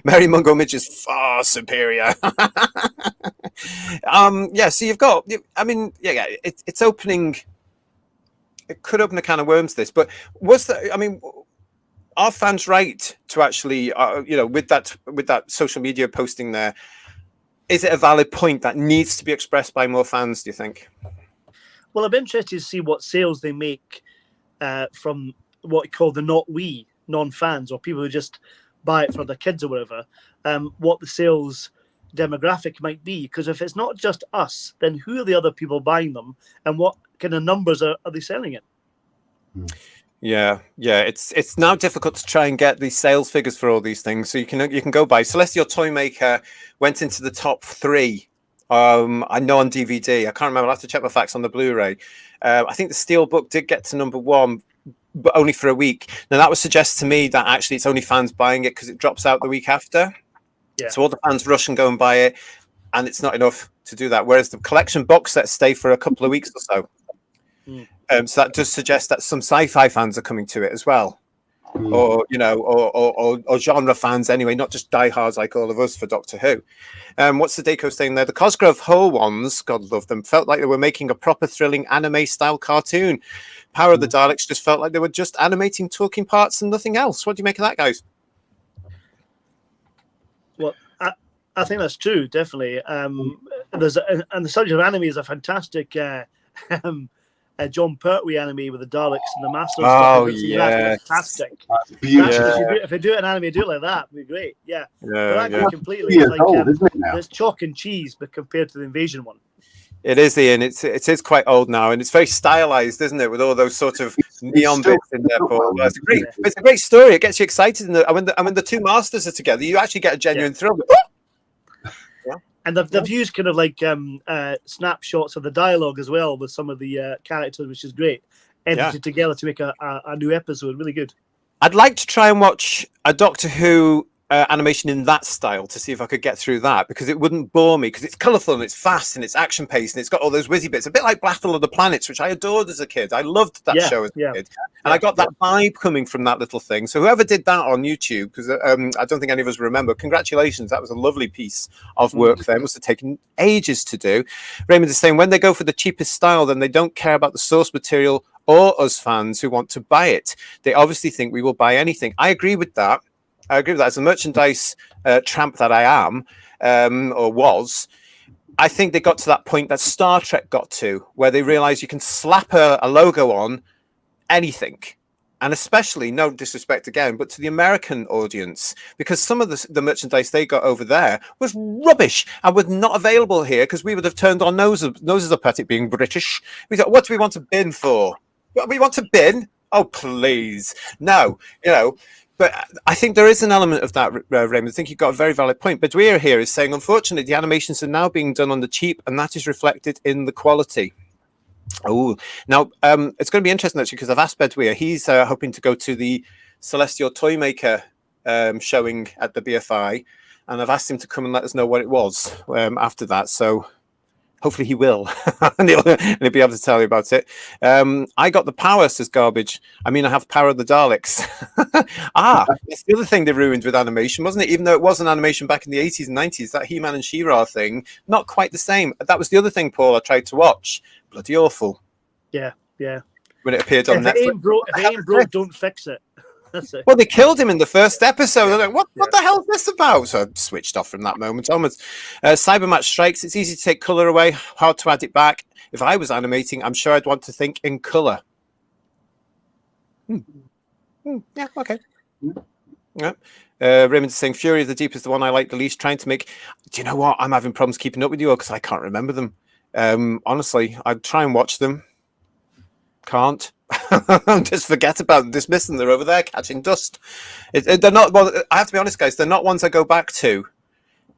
Mary Mungo Midge is far superior. So you've got. It's opening. It could open a can of worms. This, but are fans right to actually, with that social media posting there? Is it a valid point that needs to be expressed by more fans? Do you think? Well, I'm interested to see what sales they make from what you call the non-fans, or people who just buy it for their kids or whatever. What the sales demographic might be, because if it's not just us, then who are the other people buying them, and what kind of numbers are they selling it? Yeah. It's now difficult to try and get these sales figures for all these things. So you can go by Celestial Toymaker went into the top 3. I know on DVD. I can't remember. I'll have to check my facts on the Blu-ray. I think the Steelbook did get to number 1, but only for a week. Now that would suggest to me that actually it's only fans buying it because it drops out the week after. Yeah. So all the fans rush and go and buy it, and it's not enough to do that. Whereas the collection box sets stay for a couple of weeks or so. So that does suggest that some sci-fi fans are coming to it as well, or genre fans anyway, not just diehards like all of us for Doctor Who. What's the Deco saying there? The Cosgrove Hole ones, God love them, felt like they were making a proper thrilling anime-style cartoon. Power of the Daleks just felt like they were just animating talking parts and nothing else. What do you make of that, guys? Well, I think that's true, definitely. And the subject of anime is a fantastic John Pertwee anime with the Daleks and the Masters. Oh, yeah. Fantastic. Yeah. If they do an anime, do it like that, it'd be great. Yeah. Completely. Yeah, it's like it's chalk and cheese, but compared to the Invasion one. It is, Ian. It is quite old now, and it's very stylized, isn't it? With all those sort of neon bits in there. It's a great story. It gets you excited, and when the two masters are together, you actually get a genuine thrill. And they've used kind of like snapshots of the dialogue as well with some of the characters, which is great. Edited together to make a new episode. Really good. I'd like to try and watch a Doctor Who animation in that style to see if I could get through that, because it wouldn't bore me, because it's colourful and it's fast and it's action paced and it's got all those whizzy bits, a bit like Battle of the Planets, which I adored as a kid. I loved that show as a kid, and I got that vibe coming from that little thing. So whoever did that on YouTube, because I don't think any of us remember, congratulations, that was a lovely piece of work there. It must have taken ages to do. Raymond is saying when they go for the cheapest style, then they don't care about the source material or us fans who want to buy it. They obviously think we will buy anything. I agree with that. As a merchandise tramp that I am, or was, I think they got to that point that Star Trek got to, where they realized you can slap a logo on anything. And especially, no disrespect again, but to the American audience, because some of the merchandise they got over there was rubbish and was not available here, because we would have turned our noses up at it being British. We thought, what do we want a bin for? What, we want a bin? Oh, please. No, But I think there is an element of that, Raymond. I think you've got a very valid point. But Bedouir here is saying, unfortunately, the animations are now being done on the cheap, and that is reflected in the quality. Oh, now it's going to be interesting, actually, because I've asked Bedouir. He's hoping to go to the Celestial Toymaker showing at the BFI, and I've asked him to come and let us know what it was after that. So hopefully he will, and he'll be able to tell you about it. I got the power, says Garbage. I mean, I have Power of the Daleks. That's the other thing they ruined with animation, wasn't it? Even though it was an animation back in the 80s and 90s, that He-Man and She-Ra thing, not quite the same. That was the other thing, Paul, I tried to watch. Bloody awful. Yeah. When it appeared on Netflix. If it ain't broke, don't fix it. That's it. Well, they killed him in the first episode. They're like, what the hell is this about? So I switched off from that moment onwards. Cybermatch Strikes. It's easy to take colour away, hard to add it back. If I was animating, I'm sure I'd want to think in colour. Yeah, okay. Yeah. Raymond's saying Fury of the Deep is the one I like the least. Trying to make. Do you know what? I'm having problems keeping up with you all because I can't remember them. Honestly, I'd try and watch them. Can't. Just forget about them, dismiss them. They're over there catching dust. They're not. Well, I have to be honest, guys. They're not ones I go back to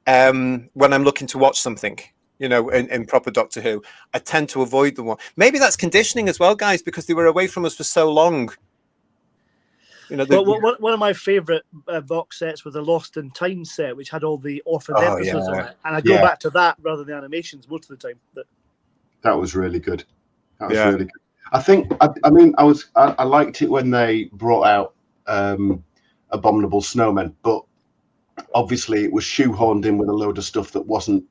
when I'm looking to watch something. In proper Doctor Who, I tend to avoid the one. Maybe that's conditioning as well, guys, because they were away from us for so long. One of my favourite box sets was the Lost in Time set, which had all the orphaned episodes on it, and I go back to that rather than the animations most of the time. But That was really good. That was Yeah. really good. I think. I liked it when they brought out Abominable Snowmen, but obviously it was shoehorned in with a load of stuff that wasn't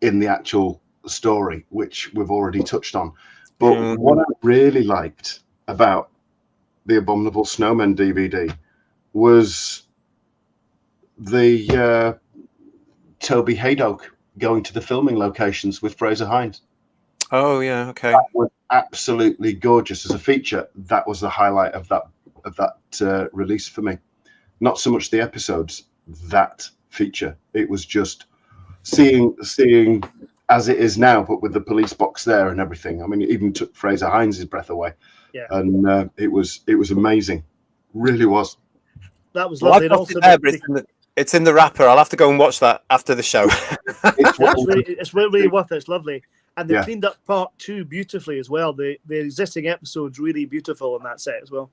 in the actual story, which we've already touched on. But what I really liked about the Abominable Snowmen DVD was the Toby Haydock going to the filming locations with Fraser Hines. Oh yeah, okay. That was absolutely gorgeous as a feature. That was the highlight of that release for me. Not so much the episodes, that feature. It was just seeing as it is now, but with the police box there and everything. I mean, it even took Fraser Hines' breath away. Yeah. And it was amazing. Really was. That was lovely. Well, it's in the wrapper. I'll have to go and watch that after the show. It's really worth it. It's lovely. And they cleaned up part 2 beautifully as well. The existing episode's really beautiful on that set as well.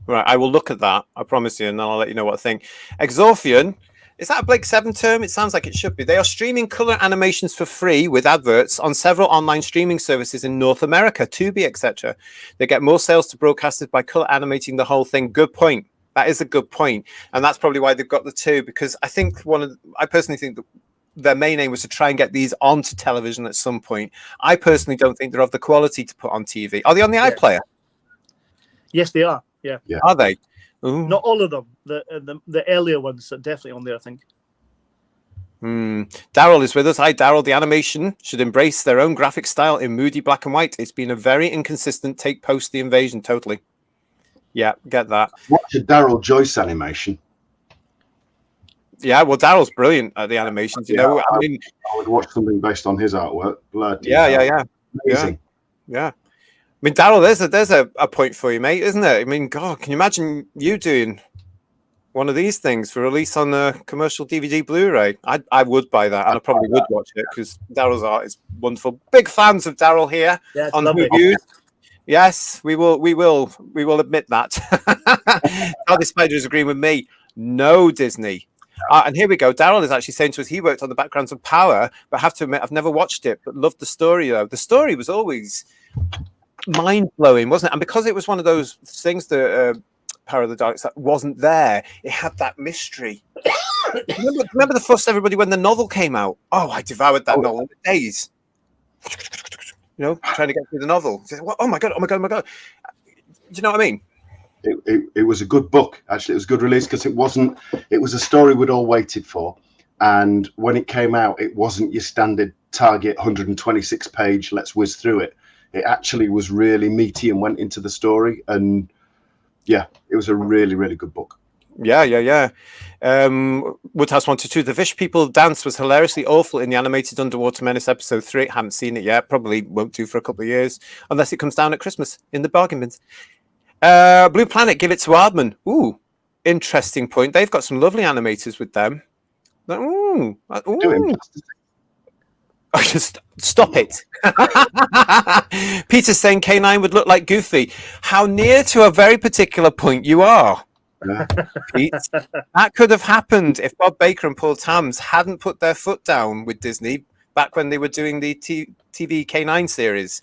Right, I will look at that. I promise you, and then I'll let you know what I think. Exorphion, is that a Blake 7 term? It sounds like it should be. They are streaming color animations for free with adverts on several online streaming services in North America, Tubi, etc. They get more sales to broadcasters by color animating the whole thing. Good point. That is a good point, and that's probably why they've got the 2. Because I think I personally think that their main aim was to try and get these onto television at some point. I personally don't think they're of the quality to put on TV. Are they on the iPlayer? Yes, they are. Yeah. Are they? Ooh. Not all of them. The earlier ones are definitely on there, I think. Daryl is with us. Hi, Daryl. The animation should embrace their own graphic style in moody black and white. It's been a very inconsistent take post the invasion. Totally. Yeah, get that. Watch a Daryl Joyce animation. Yeah, well, Daryl's brilliant at the animations. You know, I mean, I would watch something based on his artwork. Yeah. Amazing. Yeah. I mean, Daryl, there's a point for you, mate, isn't it? I mean, God, can you imagine you doing one of these things for release on a commercial DVD Blu-ray? I would buy that, and I probably would watch it because Daryl's art is wonderful. Big fans of Daryl here on Reviews. Yes, we will admit that. Hardy Spider is agreeing with me. No, Disney. And here we go. Daryl is actually saying to us he worked on the backgrounds of Power, but I have to admit I've never watched it, but loved the story though. The story was always mind-blowing, wasn't it? And because it was one of those things that Power of the Daleks that wasn't there, it had that mystery. remember the fuss everybody when the novel came out? Oh, I devoured that novel for days. You know, trying to get through the novel. Oh my god! Do you know what I mean? It was a good book. Actually, it was a good release because it was a story we'd all waited for, and when it came out, it wasn't your standard Target 126 page. Let's whiz through it. It actually was really meaty and went into the story, and yeah, it was a really, really good book. Yeah. Woodhouse 122. The fish people dance was hilariously awful in the animated Underwater Menace episode 3. Haven't seen it yet. Probably won't do for a couple of years unless it comes down at Christmas in the bargain bins. Blue Planet, give it to Aardman. Ooh, interesting point. They've got some lovely animators with them. Ooh. Oh, just stop it. Peter's saying K9 would look like Goofy. How near to a very particular point you are. Pete, that could have happened if Bob Baker and Paul Tams hadn't put their foot down with Disney back when they were doing the TV K9 series.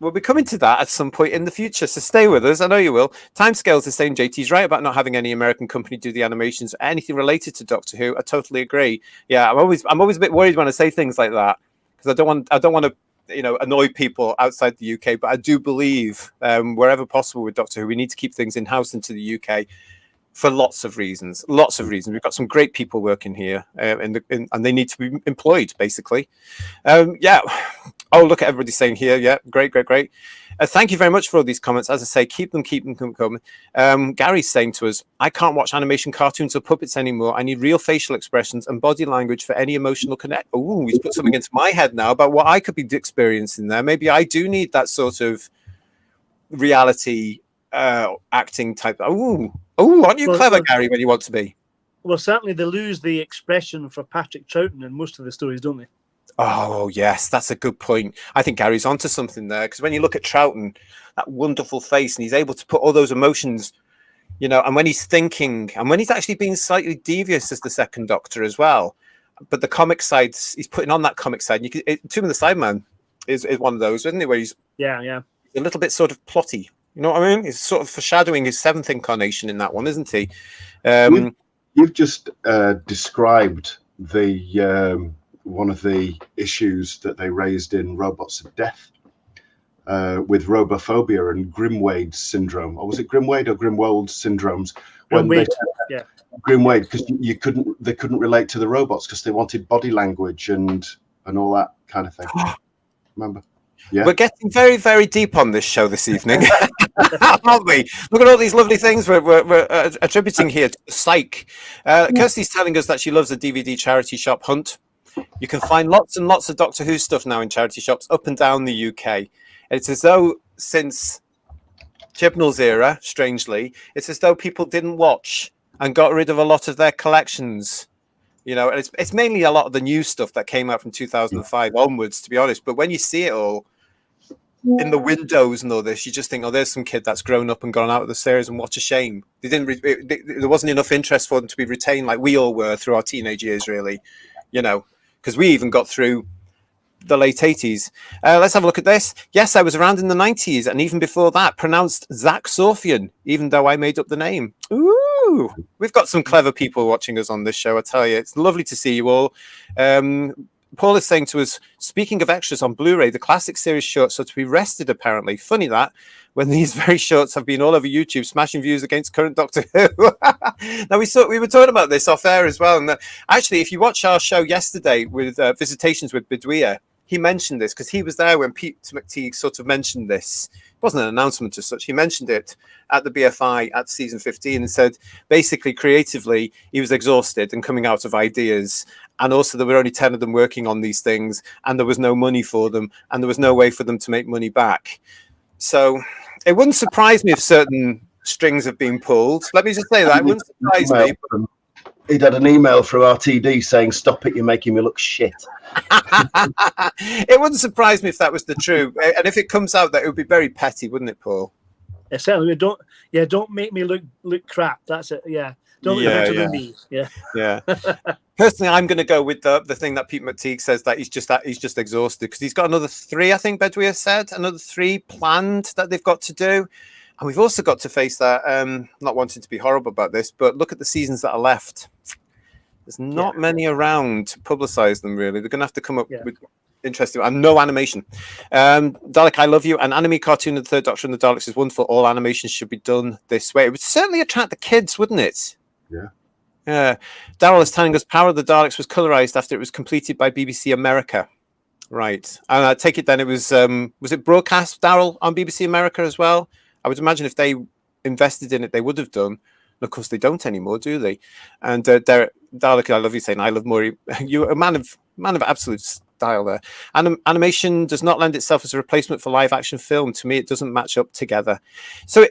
We'll be coming to that at some point in the future, so stay with us. I know you will. Timescales is saying JT's right about not having any American company do the animations or anything related to Doctor Who. I totally agree. Yeah, I'm always a bit worried when I say things like that because I don't want to annoy people outside the UK. But I do believe wherever possible with Doctor Who, we need to keep things in house into the UK for lots of reasons. We've got some great people working here, and they need to be employed, basically. Yeah. Oh, look at everybody saying here. Yeah, great. Thank you very much for all these comments. As I say, keep them coming. Gary's saying to us, I can't watch animation cartoons or puppets anymore. I need real facial expressions and body language for any emotional connect. Oh, he's put something into my head now about what I could be experiencing there. Maybe I do need that sort of reality acting type. Oh, aren't you clever, Gary, when you want to be? Well, certainly they lose the expression for Patrick Troughton in most of the stories, don't they? Oh, yes, that's a good point. I think Gary's onto something there, because when you look at Troughton, that wonderful face, and he's able to put all those emotions, and when he's thinking, and when he's actually being slightly devious as the second Doctor as well. But the comic side, he's putting on that comic side. Tomb of the Sideman, is one of those, isn't it? Where he's yeah. a little bit sort of plotty. You know what I mean? He's sort of foreshadowing his seventh incarnation in that one, isn't he? You've just described the one of the issues that they raised in Robots of Death with robophobia and Grimwade syndrome. Or was it Grimwade or Grimwold syndromes? Grimwade, yeah. Grimwade, because they couldn't relate to the robots because they wanted body language and all that kind of thing. Remember? Yeah. We're getting very, very deep on this show this evening, aren't we? Look at all these lovely things we're attributing here to Psych. Kirsty's telling us that she loves a DVD charity shop hunt. You can find lots and lots of Doctor Who stuff now in charity shops up and down the UK. It's as though since Chibnall's era, strangely, it's as though people didn't watch and got rid of a lot of their collections. You know, and it's mainly a lot of the new stuff that came out from 2005 onwards, to be honest. But when you see it all in the windows and all this, you just think, oh, there's some kid that's grown up and gone out of the series, and what a shame. They didn't. There wasn't enough interest for them to be retained like we all were through our teenage years, really. You know, because we even got through the late 80s. Let's have a look at this. Yes, I was around in the 90s, and even before that, pronounced Zach Sorfian, even though I made up the name. Ooh, we've got some clever people watching us on this show, I tell you. It's lovely to see you all. Paul is saying to us, speaking of extras on Blu-ray, the classic series shorts are to be rested, apparently. Funny that, when these very shorts have been all over YouTube, smashing views against current Doctor Who. Now, we were talking about this off air as well. And actually, if you watch our show yesterday with Visitations with Beduia, he mentioned this because he was there when Pete McTeague sort of mentioned this. It wasn't an announcement as such. He mentioned it at the BFI at season 15 and said, basically, creatively, he was exhausted and coming out of ideas. And also there were only 10 of them working on these things, and there was no money for them, and there was no way for them to make money back. So it wouldn't surprise me if certain strings have been pulled. Let me just say that. It wouldn't surprise me. He'd had an email through RTD saying, "Stop it, you're making me look shit." It wouldn't surprise me if that was the truth. And if it comes out, that it would be very petty, wouldn't it, Paul? Yeah, certainly. Don't make me look crap. That's it. Yeah. Don't look better than me. Yeah. Yeah. Personally, I'm going to go with the thing that Pete McTeague says, that he's just exhausted, because he's got another 3, I think Bedouin said, another 3 planned that they've got to do. And we've also got to face that, not wanting to be horrible about this, but look at the seasons that are left. There's not many around to publicize them, really. They're going to have to come up with interesting, and no animation. Dalek, I love you. An anime cartoon of the Third Doctor and the Daleks is wonderful. All animations should be done this way. It would certainly attract the kids, wouldn't it? Yeah. Yeah. Daryl is telling us Power of the Daleks was colorized after it was completed by BBC America. Right. And I take it then it was it broadcast, Daryl, on BBC America as well? I would imagine if they invested in it, they would have done. And of course, they don't anymore, do they? And Dalek, I love you, saying, I love Maury. You're a man of absolute style there. Animation does not lend itself as a replacement for live action film. To me, it doesn't match up together. So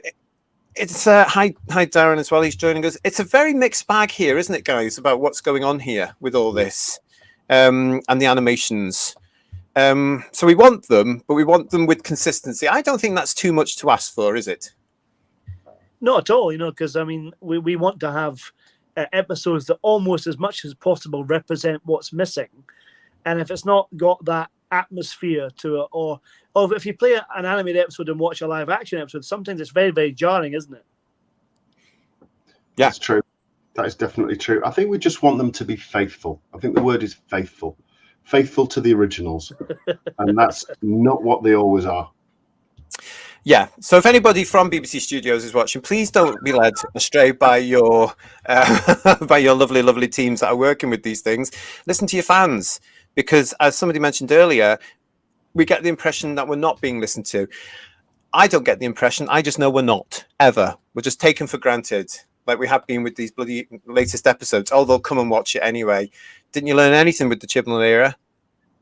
it's hi Darren as well. He's joining us. It's a very mixed bag here, isn't it, guys, about what's going on here with all this and the animations. So we want them, but we want them with consistency. I don't think that's too much to ask for, is it? Not at all, because I mean, we want to have episodes that almost as much as possible represent what's missing. And if it's not got that atmosphere to it, or if you play an animated episode and watch a live action episode, sometimes it's very, very jarring, isn't it? Yeah, that's true. That is definitely true. I think we just want them to be faithful. I think the word is faithful. Faithful to the originals. And that's not what they always are. Yeah. So if anybody from BBC Studios is watching, please don't be led astray by your lovely, lovely teams that are working with these things. Listen to your fans, because as somebody mentioned earlier, we get the impression that we're not being listened to. I don't get the impression. I just know we're not, ever. We're just taken for granted, like we have been with these bloody latest episodes. Oh, they'll come and watch it anyway. Didn't you learn anything with the Chibnall era?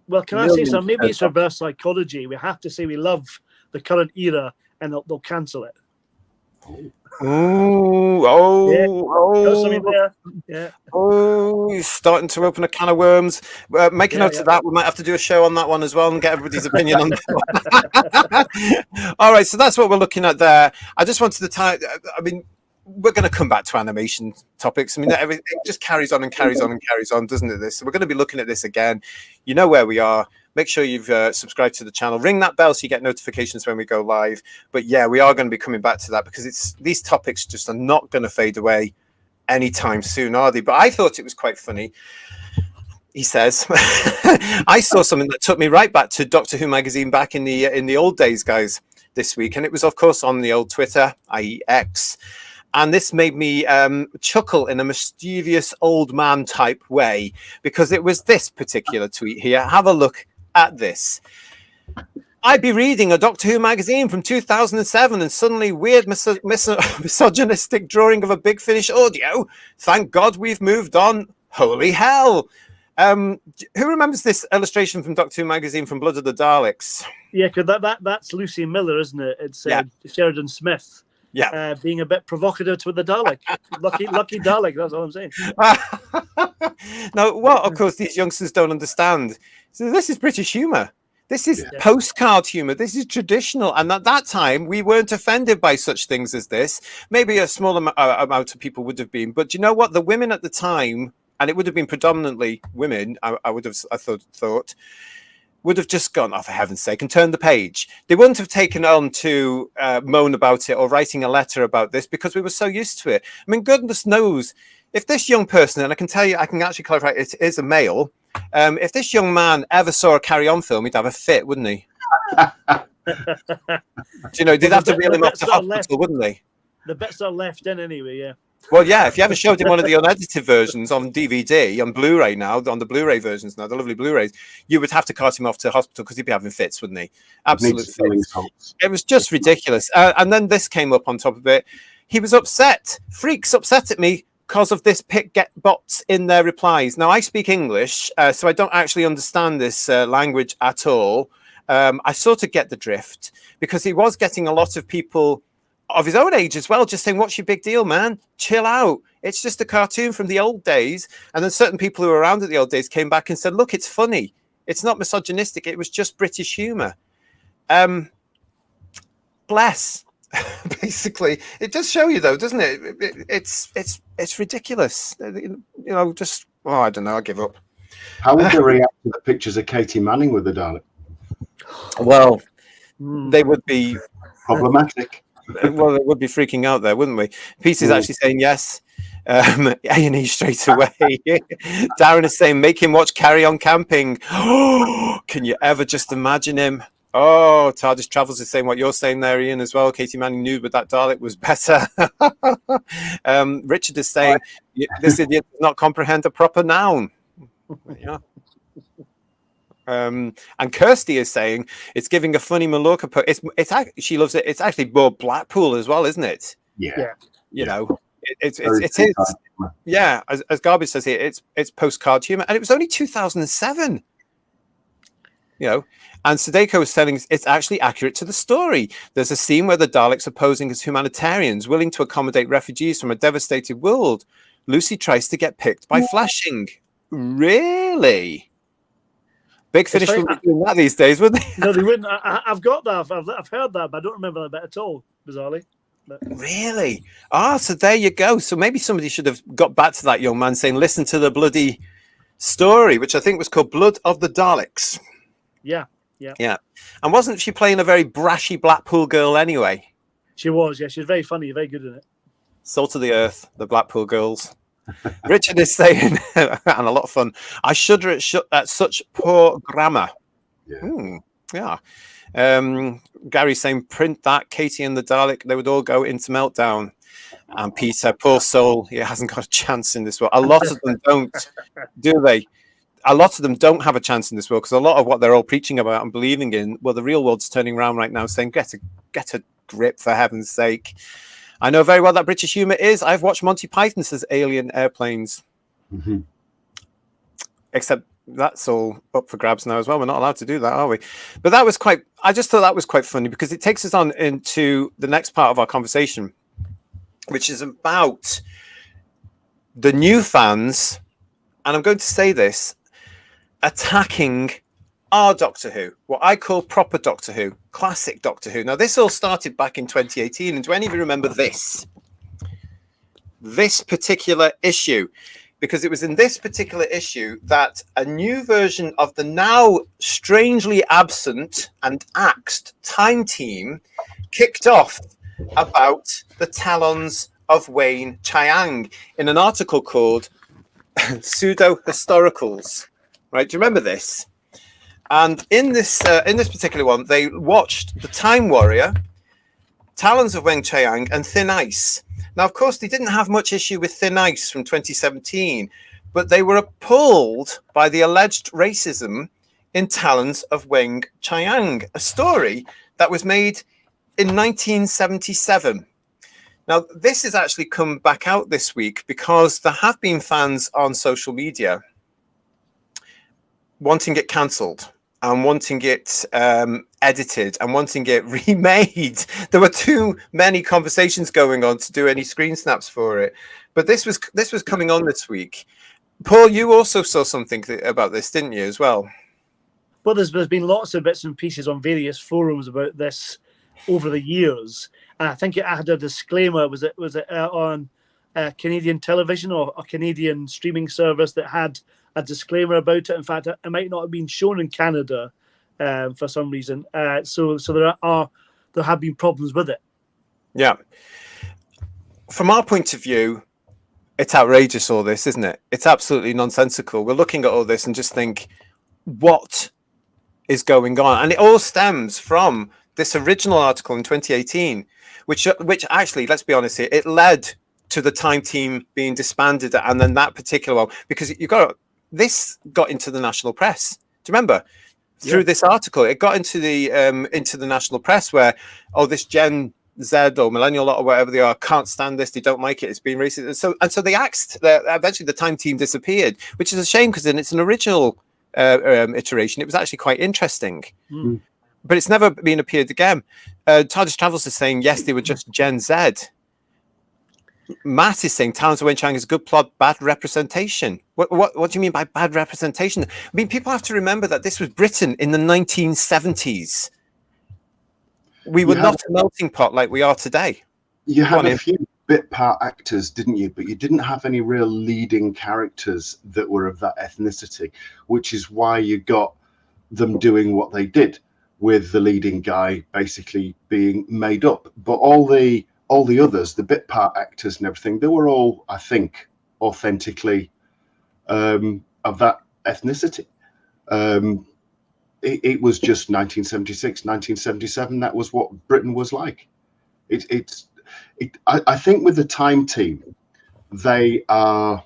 Well, can I say something? Maybe it's reverse psychology. We have to say we love the current era, and they'll cancel it. He's starting to open a can of worms. Make a note of that. We might have to do a show on that one as well and get everybody's opinion on that one. All right, so that's what we're looking at there. I just wanted to we're going to come back to animation topics. I mean, it just carries on and carries on and carries on, doesn't it? So we're going to be looking at this again. You know where we are. Make sure you've subscribed to the channel. Ring that bell so you get notifications when we go live. But yeah, we are going to be coming back to that because these topics just are not going to fade away anytime soon, are they? But I thought it was quite funny. He says, I saw something that took me right back to Doctor Who magazine back in the old days, guys, this week. And it was, of course, on the old Twitter, i.e. X. And this made me chuckle in a mischievous old man type way, because it was this particular tweet here. Have a look at this. I'd be reading a Doctor Who magazine from 2007 and suddenly weird misogynistic drawing of a Big Finish audio. Thank God we've moved on. Holy hell. Who remembers this illustration from Doctor Who magazine from Blood of the Daleks? Yeah, because that's Lucy Miller, isn't it? It's Sheridan Smith. Yeah, being a bit provocative with the Dalek. Lucky Dalek, that's all I'm saying. Now, what, of course, these youngsters don't understand. So this is British humour. This is postcard humour. This is traditional. And at that time, we weren't offended by such things as this. Maybe a small amount of people would have been. But do you know what? The women at the time, and it would have been predominantly women, I thought, would have just gone, oh, for heaven's sake, and turned the page. They wouldn't have taken on to moan about it or writing a letter about this because we were so used to it. I mean, goodness knows, if this young person, and I can tell you, I can actually clarify, it is a male, if this young man ever saw a Carry On film, he'd have a fit, wouldn't he? You know, they'd have to reel him off to hospital, wouldn't they? The bits are left in anyway, yeah. Well, yeah, if you ever showed him one of the unedited versions on DVD, on Blu-ray now, on the Blu-ray versions now, the lovely Blu-rays, you would have to cart him off to hospital because he'd be having fits, wouldn't he? Absolute fits. It was just ridiculous. And then this came up on top of it. He was upset. Freaks upset at me because of this pick get bots in their replies. Now, I speak English, so I don't actually understand this language at all. I sort of get the drift because he was getting a lot of people of his own age as well, just saying, what's your big deal, man? Chill out. It's just a cartoon from the old days. And then certain people who were around at the old days came back and said, look, it's funny. It's not misogynistic. It was just British humour. Bless. Basically, it does show you, though, doesn't it? It's ridiculous. You know, just, I don't know. I give up. How would they react to the pictures of Katie Manning with the Dalek? Well, they would be problematic. Well, it would be freaking out there, wouldn't we? Peace is actually saying yes. A&E straight away. Darren is saying, make him watch Carry On Camping. Can you ever just imagine him? Oh, TARDIS Travels is saying what you're saying there, Ian, as well. Katie Manning nude with that Dalek was better. Richard is saying, this idiot does not comprehend a proper noun. Yeah. And Kirsty is saying it's giving a funny Mallorca. She loves it. It's actually more Blackpool as well, isn't it? Yeah. You know, it is. Yeah, as Garbage says here, it's postcard humor, and it was only 2007. You know, and Sadeko was telling us it's actually accurate to the story. There's a scene where the Daleks are posing as humanitarians, willing to accommodate refugees from a devastated world. Lucy tries to get picked by Flashing. Really? Big Finish wouldn't be doing that these days, would they? No, they wouldn't. I've got that. I've heard that, but I don't remember that bit at all, bizarrely. But... Really? So there you go. So maybe somebody should have got back to that young man saying, listen to the bloody story, which I think was called Blood of the Daleks. Yeah. And wasn't she playing a very brashy Blackpool girl anyway? She was, yeah. She was very funny, very good in it. Salt of the earth, the Blackpool girls. Richard is saying, and a lot of fun, I shudder at such poor grammar. Yeah. Gary's saying, print that, Katie and the Dalek, they would all go into meltdown. And Peter, poor soul, he hasn't got a chance in this world. A lot of them don't, do they? A lot of them don't have a chance in this world because a lot of what they're all preaching about and believing in, well, the real world's turning around right now saying, get a grip, for heaven's sake. I know very well that British humour is. I've watched Monty Python says alien airplanes. Mm-hmm. Except that's all up for grabs now as well. We're not allowed to do that, are we? But I just thought that was quite funny because it takes us on into the next part of our conversation, which is about the new fans, and I'm going to say this, attacking our Doctor Who, what I call proper Doctor Who, classic Doctor Who. Now, this all started back in 2018, and do any of you remember this? This particular issue. because it was in this particular issue that a new version of the now strangely absent and axed Time Team kicked off about the talons of Wayne Chiang in an article called Pseudo Historicals. Right? Do you remember this? And in this particular one, they watched The Time Warrior, Talons of Wang Chiang, and Thin Ice. Now, of course, they didn't have much issue with Thin Ice from 2017, but they were appalled by the alleged racism in Talons of Wang Chiang, a story that was made in 1977. Now, this has actually come back out this week because there have been fans on social media wanting it cancelled and wanting it edited and wanting it remade. There were too many conversations going on to do any screen snaps for it. But this was coming on this week. Paul, you also saw something about this, didn't you, as well? Well, there's been lots of bits and pieces on various forums about this over the years. And I think it had a disclaimer. Was it on Canadian television or a Canadian streaming service that had a disclaimer about it? In fact, it might not have been shown in Canada for some reason. So there have been problems with it. Yeah. From our point of view, it's outrageous, all this, isn't it? It's absolutely nonsensical. We're looking at all this and just think, what is going on? And it all stems from this original article in 2018, which actually, let's be honest here, it led to the Time Team being disbanded, and then that particular one, because this got into the national press. Do you remember? Through this article, it got into the national press where, this Gen Z or millennial or whatever they are can't stand this, they don't like it, it's been racist, and so they axed. Eventually, the Time Team disappeared, which is a shame because it's an original iteration. It was actually quite interesting, but it's never been appeared again. TARDIS Travels is saying yes, they were just Gen Z. Matt is saying Talons of Wayne Chiang is a good plot, bad representation. What do you mean by bad representation? I mean, people have to remember that this was Britain in the 1970s. We were not a melting pot like we are today. You had a few bit part actors, didn't you? But you didn't have any real leading characters that were of that ethnicity, which is why you got them doing what they did, with the leading guy basically being made up. But all the others, the bit part actors and everything, they were all, I think, authentically of that ethnicity. It was just 1976, 1977. That was what Britain was like. I think with the Time Team, they are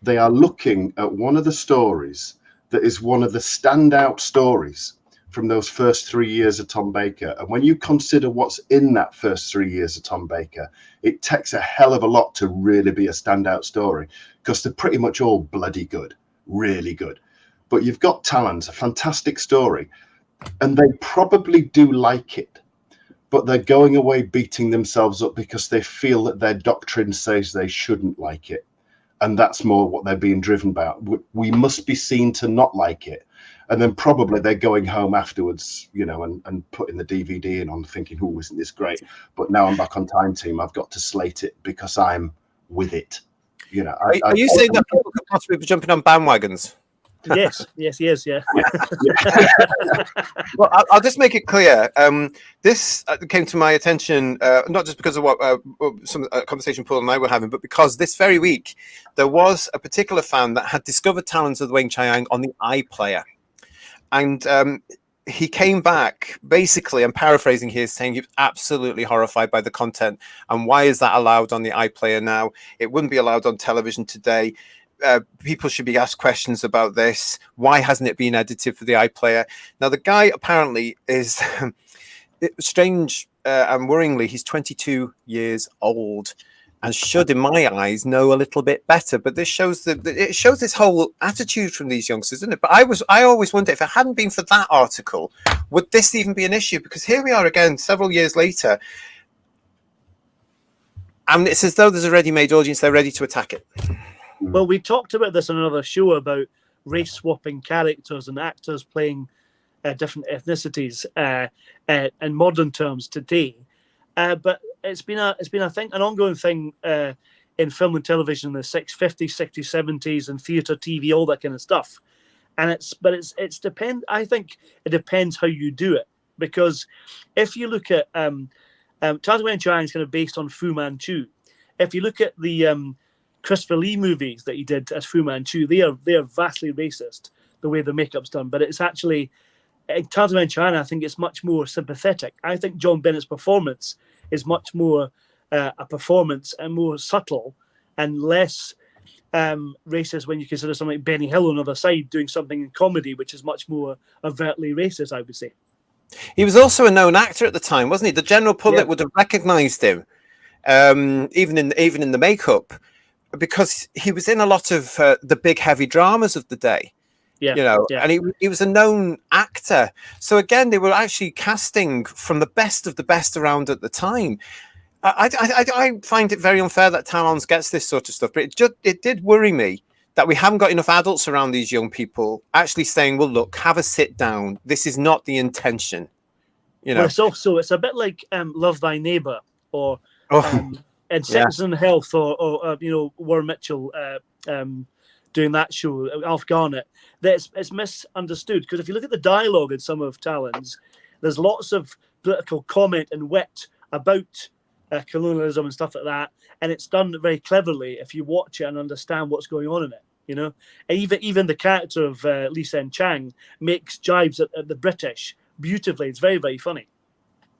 looking at one of the stories that is one of the standout stories from those first 3 years of Tom Baker. And when you consider what's in that first 3 years of Tom Baker, it takes a hell of a lot to really be a standout story, because they're pretty much all bloody good, really good. But you've got Talons, a fantastic story, and they probably do like it, but they're going away beating themselves up because they feel that their doctrine says they shouldn't like it. And that's more what they're being driven about. We must be seen to not like it. And then probably they're going home afterwards, and putting the DVD in on, thinking, "Oh, isn't this great?" But now I'm back on Time Team. I've got to slate it because I'm with it. Are you saying that people could possibly be jumping on bandwagons? Yes, yeah. Well, I'll just make it clear. This came to my attention not just because of what some conversation Paul and I were having, but because this very week there was a particular fan that had discovered Talons of the Wayne Chiang on the iPlayer. And he came back, basically, I'm paraphrasing here, saying he was absolutely horrified by the content. And why is that allowed on the iPlayer now? It wouldn't be allowed on television today. People should be asked questions about this. Why hasn't it been edited for the iPlayer? Now, the guy apparently is strange and worryingly, he's 22 years old. And should, in my eyes, know a little bit better. But this shows this whole attitude from these youngsters, isn't it? But I always wonder, if it hadn't been for that article, would this even be an issue? Because here we are again, several years later, and it's as though there's a ready-made audience. They're ready to attack it. Well, we talked about this on another show about race-swapping characters and actors playing different ethnicities in modern terms today. But it's been an ongoing thing in film and television in the 50s, 60s, 70s, and theatre, TV, all that kind of stuff. And it's I think it depends how you do it, because if you look at Tarzan Wen Chiang is kind of based on Fu Manchu. If you look at the Christopher Lee movies that he did as Fu Manchu, they are vastly racist the way the makeup's done. But it's actually Tarzan Wen Chiang, I think it's much more sympathetic. I think John Bennett's performance is much more a performance and more subtle and less racist when you consider something like Benny Hill on the other side doing something in comedy, which is much more overtly racist, I would say. He was also a known actor at the time, wasn't he? The general public would have recognised him, even in the makeup, because he was in a lot of the big heavy dramas of the day. And he was a known actor. So again, they were actually casting from the best of the best around at the time. I find it very unfair that Talons gets this sort of stuff, but it did worry me that we haven't got enough adults around these young people actually saying, well, look, have a sit down. This is not the intention. Well, it's a bit like Love Thy Neighbour or and Sickness and Health or Warren Mitchell doing that show, Alf Garnett. It's misunderstood, because if you look at the dialogue in some of Talons, there's lots of political comment and wit about colonialism and stuff like that, and it's done very cleverly if you watch it and understand what's going on in it. And even the character of Lee Sen Chang makes jibes at the British beautifully. It's very, very funny.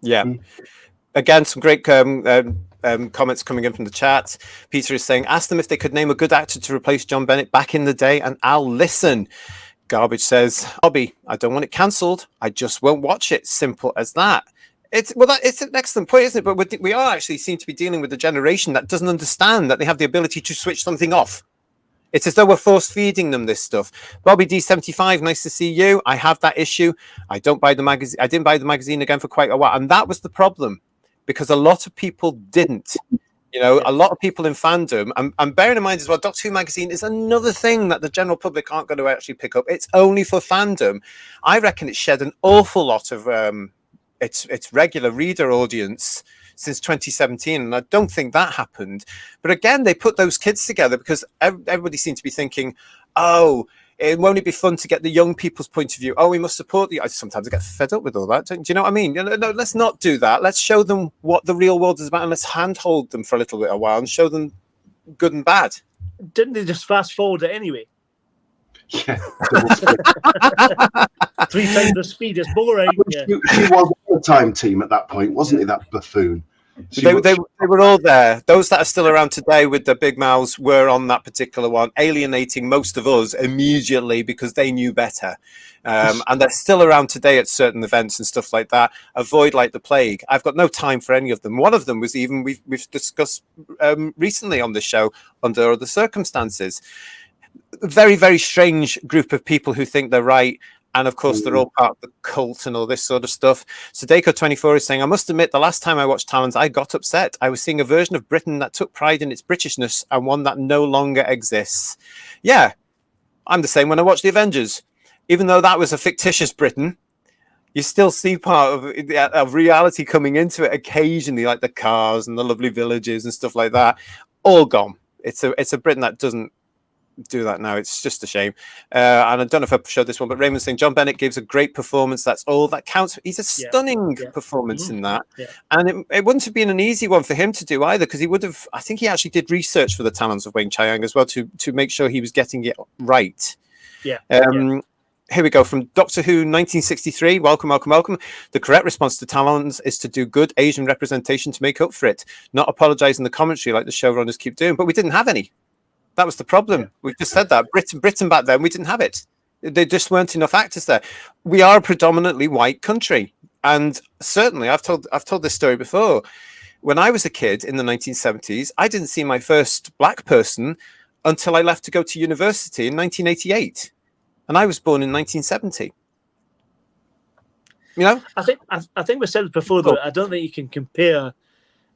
Again, some great comments coming in from the chat. Peter is saying, ask them if they could name a good actor to replace John Bennett back in the day and I'll listen. Garbage says, Bobby, I don't want it cancelled, I just won't watch it. Simple as that. It's an excellent point, isn't it? But we are actually seem to be dealing with a generation that doesn't understand that they have the ability to switch something off. It's as though we're force feeding them this stuff. Bobby D75, nice to see you. I have that issue. I don't buy the magazine. I didn't buy the magazine again for quite a while, and that was the problem, because a lot of people didn't. A lot of people in fandom, and bearing in mind as well, Doctor Who magazine is another thing that the general public aren't going to actually pick up. It's only for fandom. I reckon it's shed an awful lot of its regular reader audience since 2017, and I don't think that happened. But again, they put those kids together because everybody seemed to be thinking, won't it be fun to get the young people's point of view? Oh, we must support the... Sometimes I get fed up with all that. Do you know what I mean? No, let's not do that. Let's show them what the real world is about, and let's handhold them for a while and show them good and bad. Didn't they just fast forward it anyway? Yeah. 3 times the speed. It's boring. She was on the time team at that point, wasn't he? That buffoon. They were all there. Those that are still around today with the big mouths were on that particular one, alienating most of us immediately because they knew better. And they're still around today at certain events and stuff like that. Avoid like the plague. I've got no time for any of them. One of them was even we've discussed recently on the show under other circumstances. A very, very strange group of people who think they're right. And of course, they're all part of the cult and all this sort of stuff. Sadeko24 is saying, I must admit, the last time I watched Talons, I got upset. I was seeing a version of Britain that took pride in its Britishness and one that no longer exists. Yeah, I'm the same when I watch The Avengers. Even though that was a fictitious Britain, you still see part of reality coming into it occasionally, like the cars and the lovely villages and stuff like that. All gone. It's a Britain that doesn't do that now. It's just a shame. And I don't know if I showed this one, but Raymond's saying John Bennett gives a great performance. That's all that counts. He's a stunning performance in that. Yeah. And it wouldn't have been an easy one for him to do either, because he would have, I think he actually did research for the Talons of Wayne Chiang as well to make sure he was getting it right. Here we go from Doctor Who 1963. Welcome. The correct response to Talons is to do good Asian representation to make up for it, not apologize in the commentary like the showrunners keep doing. But we didn't have any. That was the problem. Yeah. We've just said that. Britain back then, we didn't have it. There just weren't enough actors there. We are a predominantly white country. And certainly, I've told this story before. When I was a kid in the 1970s, I didn't see my first black person until I left to go to university in 1988. And I was born in 1970. I think we said before that I don't think you can compare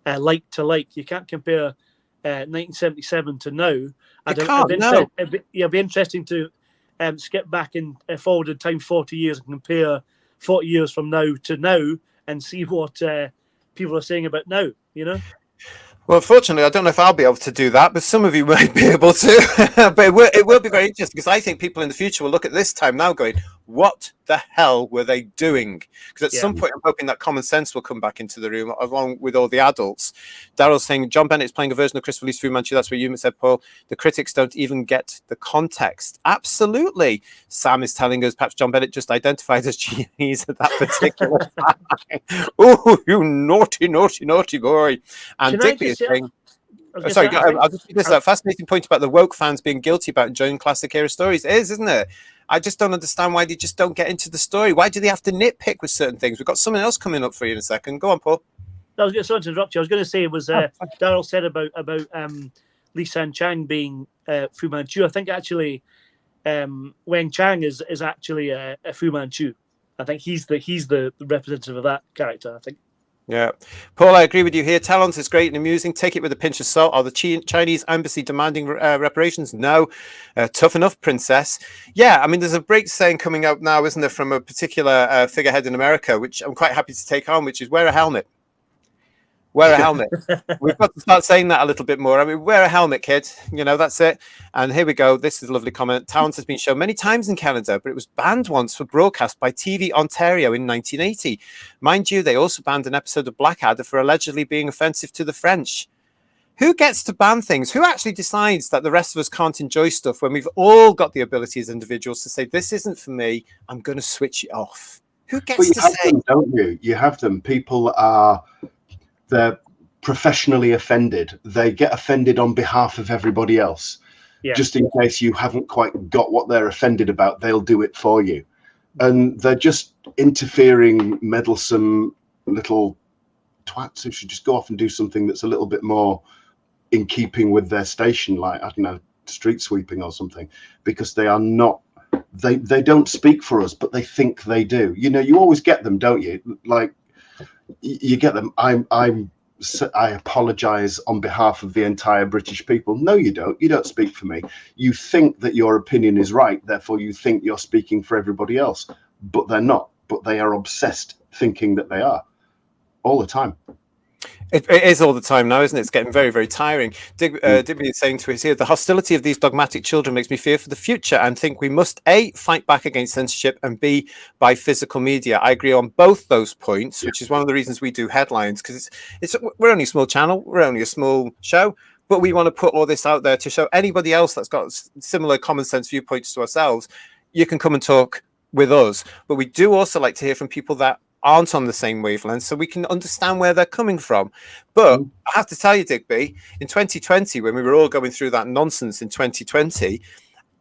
like to like. You can't compare 1977 to now. It'd be interesting to skip back and forward in time 40 years and compare 40 years from now to now and see what people are saying about now. Well, fortunately, I don't know if I'll be able to do that, but some of you might be able to. But it will be very interesting, because I think people in the future will look at this time now going, what the hell were they doing? Because at some point, I'm hoping that common sense will come back into the room along with all the adults. Daryl's saying, John Bennett's playing a version of Christopher Lee's Fu Manchu. That's what you said, Paul. The critics don't even get the context. Absolutely. Sam is telling us perhaps John Bennett just identified as Chinese at that particular time. Oh, you naughty, naughty, naughty boy. And Digby is saying... Sorry, I'll just this a fascinating point about the woke fans being guilty about enjoying classic era stories. It is, isn't it? I just don't understand why they just don't get into the story. Why do they have to nitpick with certain things? We've got something else coming up for you in a second. Go on, Paul. I was sorry to interrupt you. I was going to say it was Daryl said about Li San Chang being Fu Manchu. I think actually Wang Chang is actually a Fu Manchu. I think he's the representative of that character, I think. Yeah. Paul, I agree with you here. Talons is great and amusing. Take it with a pinch of salt. Are the Chinese embassy demanding reparations? No. Tough enough, princess. Yeah, I mean, there's a break saying coming out now, isn't there, from a particular figurehead in America, which I'm quite happy to take on, which is wear a helmet. Wear a helmet. We've got to start saying that a little bit more. I mean, wear a helmet, kid. You know, that's it. And here we go. This is a lovely comment. Talons has been shown many times in Canada, but it was banned once for broadcast by TV Ontario in 1980. Mind you, they also banned an episode of Blackadder for allegedly being offensive to the French. Who gets to ban things? Who actually decides that the rest of us can't enjoy stuff when we've all got the ability as individuals to say, this isn't for me, I'm going to switch it off? Who gets to say? Them, don't you? You have them. People are... They're professionally offended. They get offended on behalf of everybody else. Yeah. Just in case you haven't quite got what they're offended about, they'll do it for you. And they're just interfering, meddlesome little twats who should just go off and do something that's a little bit more in keeping with their station, like, I don't know, street sweeping or something, because they are not, they don't speak for us, but they think they do. You know, you always get them, don't you? Like, you get them. I apologize on behalf of the entire British people. No, you don't. You don't speak for me. You think that your opinion is right, therefore you think you're speaking for everybody else, but they're not. But they are obsessed thinking that they are all the time. It is all the time now, isn't it? It's getting very, very tiring. Digby is saying to us here, the hostility of these dogmatic children makes me fear for the future and think we must A, fight back against censorship, and B, buy physical media. I agree on both those points, which is one of the reasons we do headlines, because we're only a small channel, we're only a small show, but we want to put all this out there to show anybody else that's got similar common sense viewpoints to ourselves, you can come and talk with us. But we do also like to hear from people that aren't on the same wavelength, so we can understand where they're coming from. But I have to tell you, Digby, in 2020, when we were all going through that nonsense in 2020,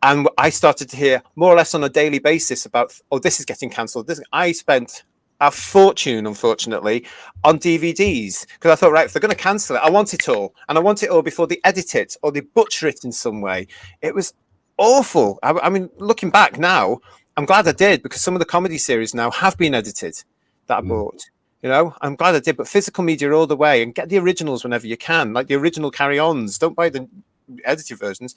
and I started to hear more or less on a daily basis about, oh, this is getting cancelled. I spent a fortune, unfortunately, on DVDs, because I thought, right, if they're going to cancel it, I want it all. And I want it all before they edit it or they butcher it in some way. It was awful. I mean, looking back now, I'm glad I did, because some of the comedy series now have been edited that I bought. You know, I'm glad I did. But physical media all the way, and get the originals whenever you can, like the original carry-ons. Don't buy the edited versions.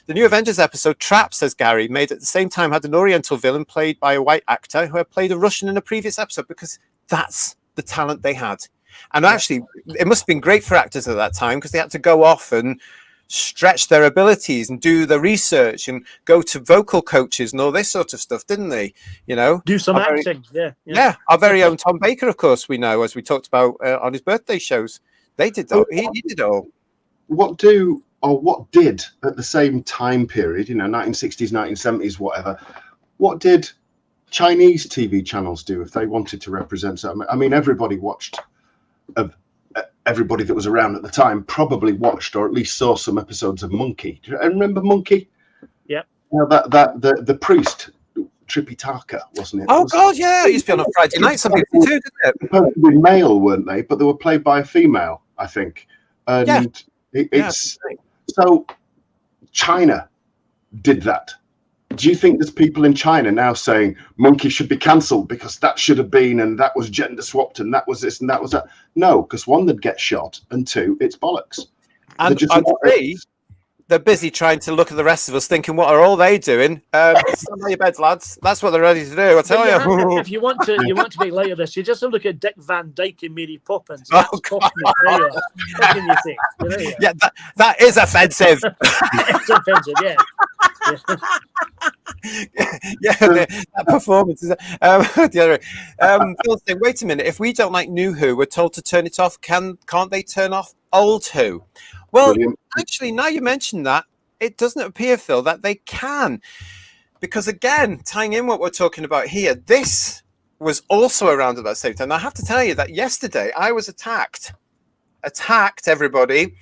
The new Avengers episode, Trap, says Gary, made at the same time had an Oriental villain played by a white actor who had played a Russian in a previous episode, because that's the talent they had. And actually, it must have been great for actors at that time, because they had to go off and stretch their abilities and do the research and go to vocal coaches and all this sort of stuff, didn't they? You know, do some acting. Yeah, our very own Tom Baker, of course, we know, as we talked about on his birthday shows. They did that. He did it all. What did at the same time period, you know, 1960s, 1970s, whatever, what did Chinese TV channels do if they wanted to represent something? I mean, everybody watched everybody that was around at the time probably watched or at least saw some episodes of Monkey. Do you remember Monkey? Yeah. You know, the priest, Tripitaka, wasn't it? Oh, God, yeah. It used to be on a Friday night, some people too, didn't it? Supposed to be male, weren't they? But they were played by a female, I think. And it's so China did that. Do you think there's people in China now saying Monkey should be cancelled because that should have been, and that was gender swapped, and that was this and that was that? No, because one, they'd get shot, and two, it's bollocks. And they're busy trying to look at the rest of us, thinking, "What are all they doing?" Stand by your beds, lads. That's what they're ready to do. I tell you. If you want to make light of this, you just have to look at Dick Van Dyke and Mary Poppins. Oh, There you are. What can you say? Yeah, that is offensive. It's offensive, yeah. Yeah, that performance is the other. Phil's saying, wait a minute. If we don't like New Who, we're told to turn it off. Can't they turn off Old Who? Well, Brilliant. actually, now you mention that, it doesn't appear, Phil, that they can. Because again, tying in what we're talking about here, this was also around at that same time. I have to tell you that yesterday I was attacked, everybody,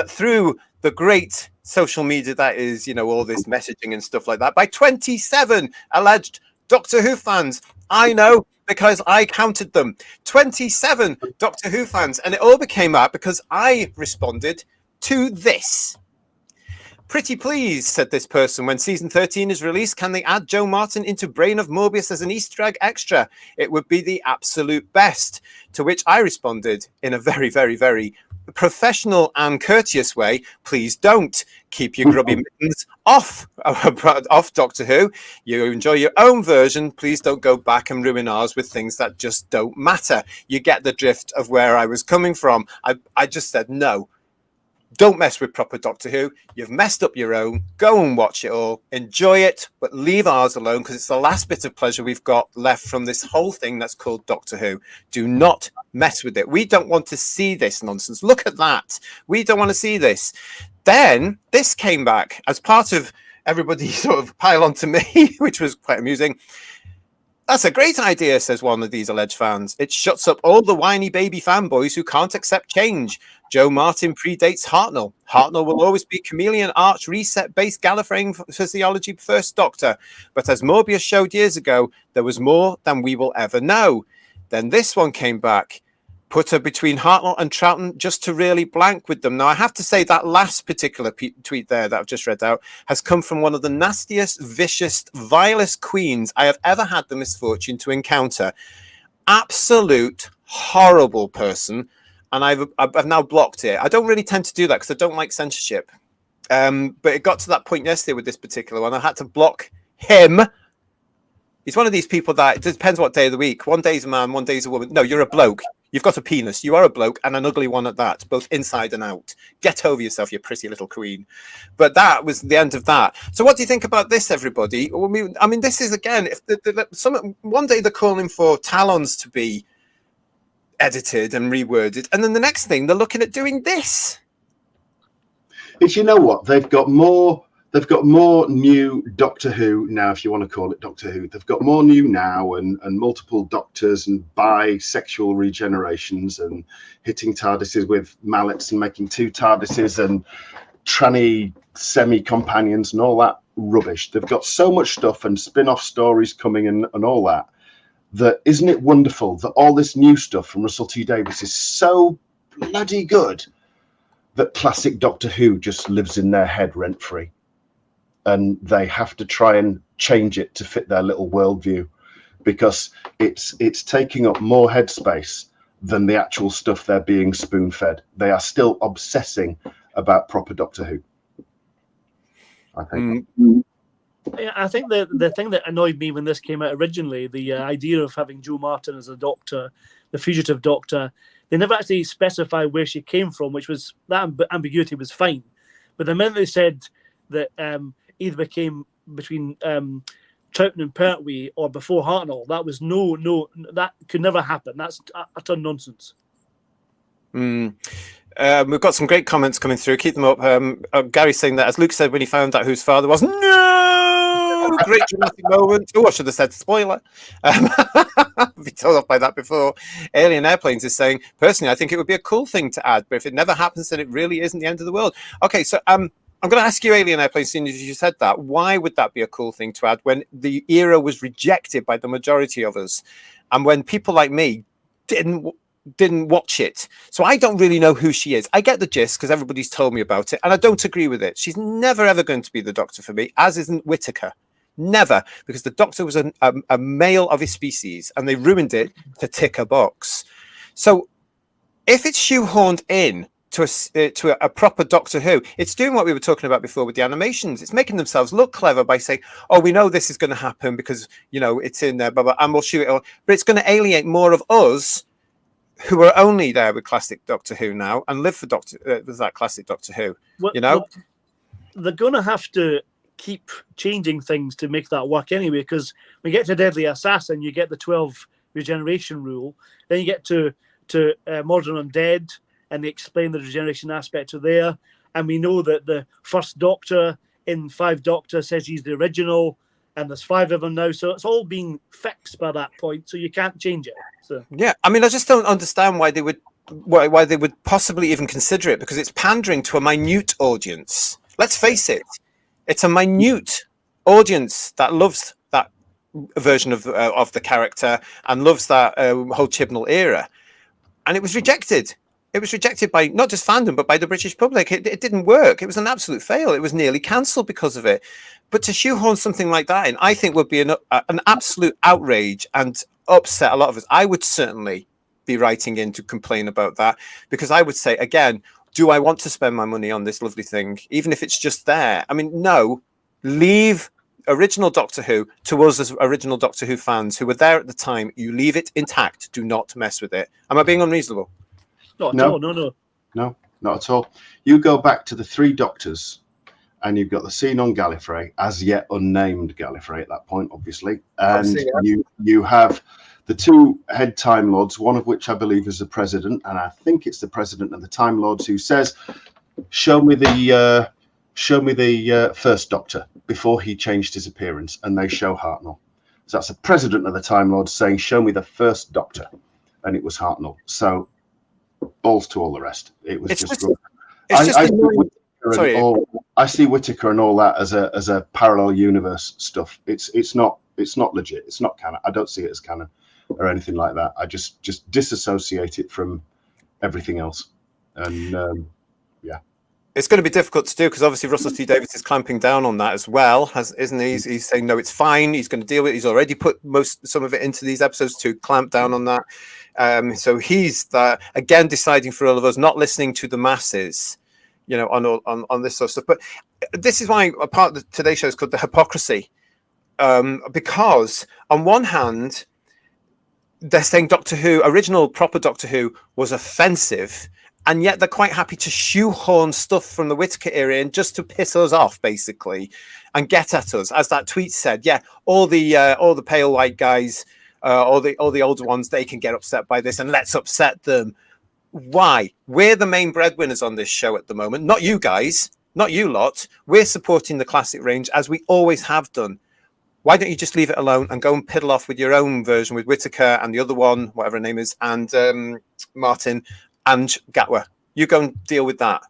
through the great social media that is, all this messaging and stuff like that, by 27 alleged Doctor Who fans. I know, because I counted them. 27 Doctor Who fans. And it all became out because I responded to this. Pretty please, said this person, when season 13 is released, can they add Joe Martin into Brain of Morbius as an Easter egg extra? It would be the absolute best. To which I responded in a very, very, very professional and courteous way, please don't. Keep your grubby mittens off Doctor Who. You enjoy your own version. Please don't go back and ruin ours with things that just don't matter. You get the drift of where I was coming from. I just said no. Don't mess with proper Doctor Who. You've messed up your own. Go and watch it all. Enjoy it, but leave ours alone, because it's the last bit of pleasure we've got left from this whole thing that's called Doctor Who. Do not mess with it. We don't want to see this nonsense. Look at that. We don't want to see this. Then this came back as part of everybody sort of pile on to me, which was quite amusing. That's a great idea, says one of these alleged fans. It shuts up all the whiny baby fanboys who can't accept change. Joe Martin predates Hartnell. Hartnell will always be chameleon arch reset-based Gallifreyan physiology first Doctor. But as Morbius showed years ago, there was more than we will ever know. Then this one came back. Put her between Hartnell and Troughton just to really blank with them. Now, I have to say that last particular tweet there that I've just read out has come from one of the nastiest, vicious, vilest queens I have ever had the misfortune to encounter. Absolute horrible person. And I've now blocked it. I don't really tend to do that because I don't like censorship. But it got to that point yesterday with this particular one. I had to block him. He's one of these people that it depends what day of the week. One day's a man, one day's a woman. No, you're a bloke. You've got a penis. You are a bloke, and an ugly one at that, both inside and out. Get over yourself, you pretty little queen. But that was the end of that. So what do you think about this, everybody? I mean, this is, again, if one day they're calling for Talons to be edited and reworded, and then the next thing they're looking at doing this. It's, you know what, they've got more new Doctor Who now, if you want to call it Doctor Who. They've got more new now, and multiple doctors and bisexual regenerations and hitting TARDISes with mallets and making two TARDISes and tranny semi-companions and all that rubbish. They've got so much stuff and spin-off stories coming and all that. That isn't it wonderful that all this new stuff from Russell T Davies is so bloody good that classic Doctor Who just lives in their head rent-free, and they have to try and change it to fit their little worldview, because it's taking up more headspace than the actual stuff they're being spoon-fed. They are still obsessing about proper Doctor Who, I think. I think the thing that annoyed me when this came out originally, the idea of having Jo Martin as a doctor, the fugitive doctor, they never actually specify where she came from, which was, that ambiguity was fine. But the minute they said that either became between Troughton and Pertwee or before Hartnell, that was no, that could never happen. That's utter nonsense. We've got some great comments coming through. Keep them up. Gary's saying that, as Luke said when he found out whose father was, no! Great dramatic moment. Oh, I should have said spoiler. I've been told off by that before. Alien Airplanes is saying, personally, I think it would be a cool thing to add, but if it never happens, then it really isn't the end of the world. Okay, so I'm going to ask you, Alien Airplanes, seeing as you said that, why would that be a cool thing to add when the era was rejected by the majority of us, and when people like me didn't watch it? So I don't really know who she is. I get the gist because everybody's told me about it, and I don't agree with it. She's never ever going to be the Doctor for me, as isn't Whittaker. Never, because the Doctor was a male of his species, and they ruined it to tick a box. So if it's shoehorned in to a proper Doctor Who. It's doing what we were talking about before with the animations. It's making themselves look clever by saying, "Oh, we know this is going to happen because it's in there, blah, blah, and we'll shoot it." But it's going to alienate more of us who are only there with classic Doctor Who now and live for with that classic Doctor Who. Well, they're going to have to keep changing things to make that work anyway. Because when you get to Deadly Assassin, you get the 12 regeneration rule. Then you get to Modern Undead, and they explain the regeneration aspect of there. And we know that the first Doctor in 5 Doctor says he's the original, and there's 5 of them now. So it's all been fixed by that point, so you can't change it. So yeah, I mean, I just don't understand why they would possibly even consider it, because it's pandering to a minute audience. Let's face it, it's a minute audience that loves that version of the character and loves that whole Chibnall era. And it was rejected. It was rejected by not just fandom, but by the British public. It didn't work. It was an absolute fail. It was nearly cancelled because of it. But to shoehorn something like that in, I think would be an absolute outrage and upset a lot of us. I would certainly be writing in to complain about that, because I would say, again, do I want to spend my money on this lovely thing, even if it's just there? I mean, no, leave original Doctor Who to us as original Doctor Who fans who were there at the time. You leave it intact. Do not mess with it. Am I being unreasonable? Not at all. No, not at all. You go back to the 3 Doctors, and you've got the scene on Gallifrey, as yet unnamed Gallifrey at that point, obviously, and you have the 2 head Time Lords, one of which I believe is the President, and I think it's the President of the Time Lords, who says, "Show me the first Doctor," before he changed his appearance, and they show Hartnell. So that's the President of the Time Lords saying, "Show me the first Doctor," and it was Hartnell. So balls to all the rest. It was I see Whittaker and all that as a parallel universe stuff. It's not legit. It's not canon. I don't see it as canon or anything like that. I just disassociate it from everything else. And yeah. It's going to be difficult to do, because obviously Russell T Davies is clamping down on that as well, isn't he? He's saying no, it's fine. He's going to deal with it. He's already put some of it into these episodes to clamp down on that. So he's again deciding for all of us, not listening to the masses, on this sort of stuff. But this is why a part of today's show is called the Hypocrisy, because on one hand they're saying Doctor Who, original proper Doctor Who, was offensive. And yet they're quite happy to shoehorn stuff from the Whittaker era in just to piss us off, basically, and get at us. As that tweet said, yeah, all the pale white guys, all the older ones, they can get upset by this, and let's upset them. Why? We're the main breadwinners on this show at the moment, not you guys, not you lot. We're supporting the classic range as we always have done. Why don't you just leave it alone and go and piddle off with your own version with Whittaker and the other one, whatever her name is, and Martin and Gatwa? You go and deal with that,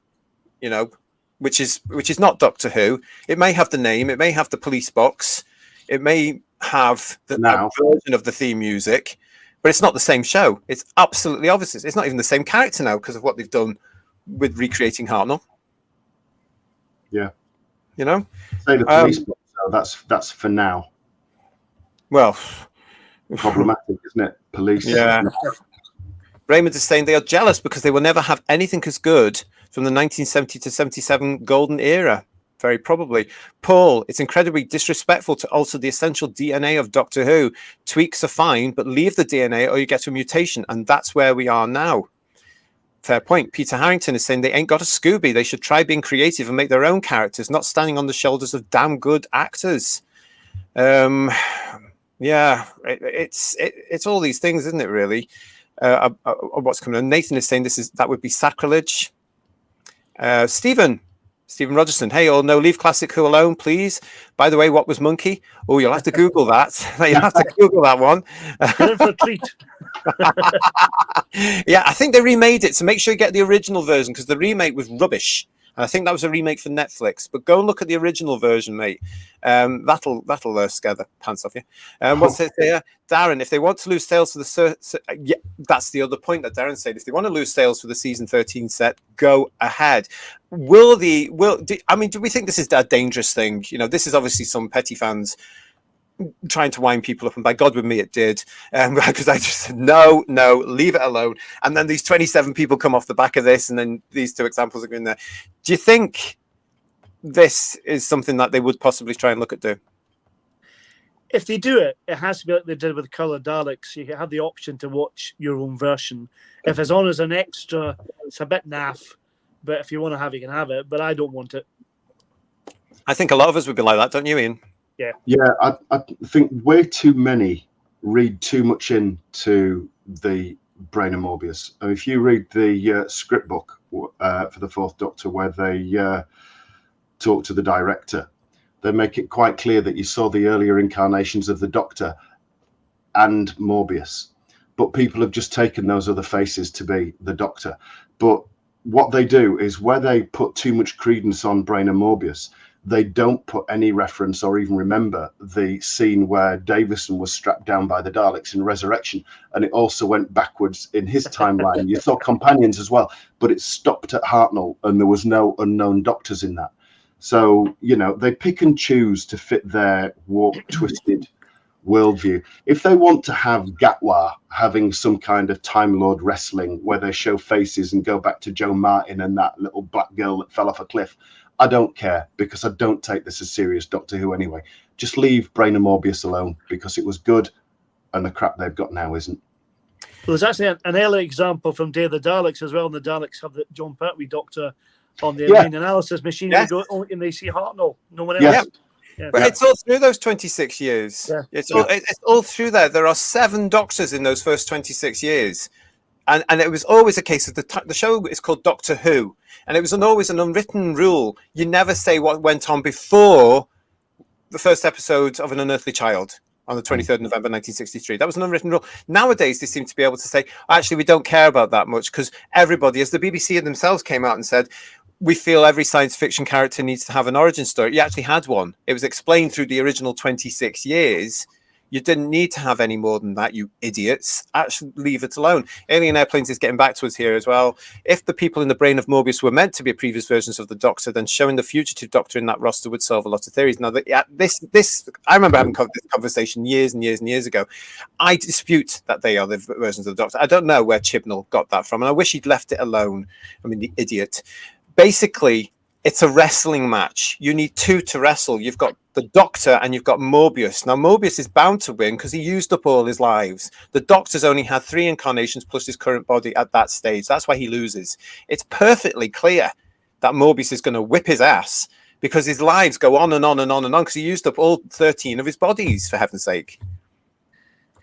which is not Doctor Who. It may have the name, it may have the police box, it may have the version of the theme music, but it's not the same show. It's absolutely obvious. It's not even the same character now because of what they've done with recreating Hartnell. Yeah, say the police box. So that's for now. Well, problematic, isn't it? Police. Yeah. Raymond is saying they are jealous because they will never have anything as good from the 1970 to 77 golden era. Very probably. Paul, it's incredibly disrespectful to alter the essential DNA of Doctor Who. Tweaks are fine, but leave the DNA or you get a mutation. And that's where we are now. Fair point. Peter Harrington is saying they ain't got a Scooby. They should try being creative and make their own characters, not standing on the shoulders of damn good actors. Yeah, it's all these things, isn't it, really? What's coming on? Nathan is saying that would be sacrilege. Stephen Rogerson, hey all, no, leave Classic Who alone, please. By the way, what was Monkey? Oh, you'll have to Google that. You'll have to Google that one. Get in for a treat. Yeah, I think they remade it, so make sure you get the original version, because the remake was rubbish. And I think that was a remake for Netflix. But go and look at the original version, mate. That'll scare the pants off you. What's it there? Darren, if they want to lose sales for the... yeah, that's the other point that Darren said. If they want to lose sales for the season 13 set, go ahead. Do we think this is a dangerous thing? This is obviously some petty fans trying to wind people up, and by God with me it did, because I just said no, leave it alone. And then these 27 people come off the back of this, and then these two examples are in there. Do you think this is something that they would possibly try and look at doing? If they do it, it has to be like they did with Colour Daleks. You have the option to watch your own version. If it's on as an extra, it's a bit naff, but if you want to have it, you can have it, but I don't want it. I think a lot of us would be like that, don't you, Ian? Yeah, I think way too many read too much into the Brain of Morbius. And if you read the script book for the Fourth Doctor, where they talk to the director, they make it quite clear that you saw the earlier incarnations of the Doctor and Morbius, but people have just taken those other faces to be the Doctor. But what they do is, where they put too much credence on Brain and Morbius, they don't put any reference or even remember the scene where Davison was strapped down by the Daleks in Resurrection, and it also went backwards in his timeline. You saw companions as well, but it stopped at Hartnell, and there was no unknown Doctors in that. So, they pick and choose to fit their warped, twisted worldview. If they want to have Gatwa having some kind of Time Lord wrestling where they show faces and go back to Joe Martin and that little black girl that fell off a cliff, I don't care, because I don't take this as serious Doctor Who anyway. Just leave Brain and Morbius alone, because it was good, and the crap they've got now isn't. Well, there's actually an early example from Day of the Daleks as well, and the Daleks have the John Pertwee Doctor on the main analysis machine, and they see Hartnell, no one else. Yeah. But it's all through those 26 years. Yeah. It's all through there. There are 7 Doctors in those first 26 years. And it was always a case of the show is called Doctor Who, and it was always an unwritten rule. You never say what went on before the first episode of An Unearthly Child on the 23rd of November 1963. That was an unwritten rule. Nowadays, they seem to be able to say, actually, we don't care about that much, because everybody, as the BBC themselves came out and said, we feel every science fiction character needs to have an origin story. You actually had one. It was explained through the original 26 years. You didn't need to have any more than that, you idiots. Actually, leave it alone. Alien Airplanes is getting back to us here as well. If the people in the Brain of Morbius were meant to be previous versions of the Doctor, then showing the fugitive Doctor in that roster would solve a lot of theories. Now, this I remember having this conversation years and years and years ago. I dispute that they are the versions of the Doctor. I don't know where Chibnall got that from, and I wish he'd left it alone. I mean, the idiot. Basically, it's a wrestling match. You need 2 to wrestle. You've got the Doctor and you've got Morbius. Now, Morbius is bound to win because he used up all his lives. The Doctor's only had 3 incarnations plus his current body at that stage. That's why he loses. It's perfectly clear that Morbius is going to whip his ass because his lives go on and on and on and on because he used up all 13 of his bodies, for heaven's sake.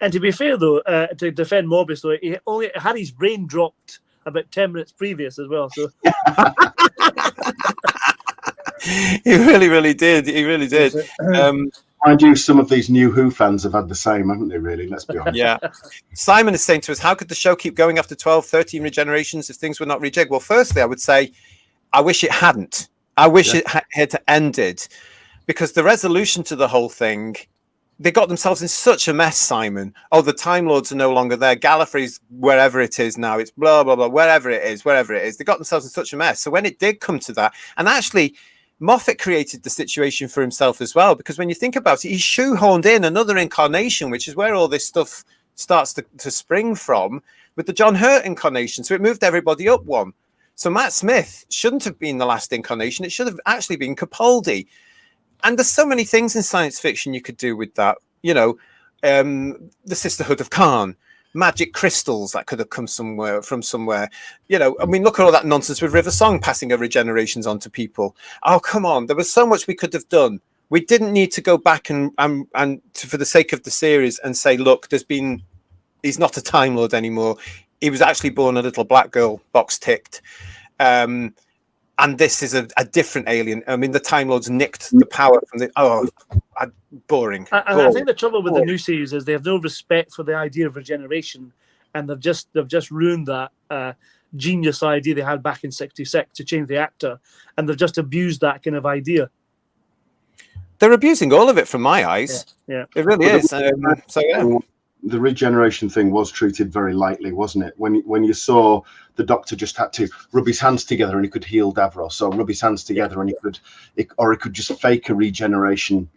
And to be fair, though, to defend Morbius, though, he only had his brain dropped about 10 minutes previous as well. So. He really did. He really did. Mind you, some of these new Who fans have had the same, haven't they, really? Let's be honest. Yeah. Simon is saying to us, how could the show keep going after 12, 13 regenerations if things were not rejigged? Well, firstly, I would say, I wish it hadn't. I wish it had ended, because the resolution to the whole thing, they got themselves in such a mess, Simon. Oh, the Time Lords are no longer there. Gallifrey's wherever it is now. It's blah, blah, blah, wherever it is. They got themselves in such a mess. So when it did come to that, and actually, Moffat created the situation for himself as well, because when you think about it, he shoehorned in another incarnation, which is where all this stuff starts to spring from, with the John Hurt incarnation. So it moved everybody up one. So Matt Smith shouldn't have been the last incarnation. It should have actually been Capaldi. And there's so many things in science fiction you could do with that. The Sisterhood of Khan, magic crystals that could have come from somewhere. Look at all that nonsense with River Song passing her regenerations onto people. Oh, come on. There was so much we could have done. We didn't need to go back and for the sake of the series and say, look, he's not a Time Lord anymore. He was actually born a little black girl, box ticked. And this is a different alien. I mean, the Time Lords nicked the power from boring. I think the trouble with the new series is they have no respect for the idea of regeneration, and they've just ruined that genius idea they had back in '66 to change the actor, and they've just abused that kind of idea. They're abusing all of it from my eyes. Yeah. It really is. The regeneration thing was treated very lightly, wasn't it? When you saw the Doctor just had to rub his hands together and he could heal Davros, or rub his hands together and he could just fake a regeneration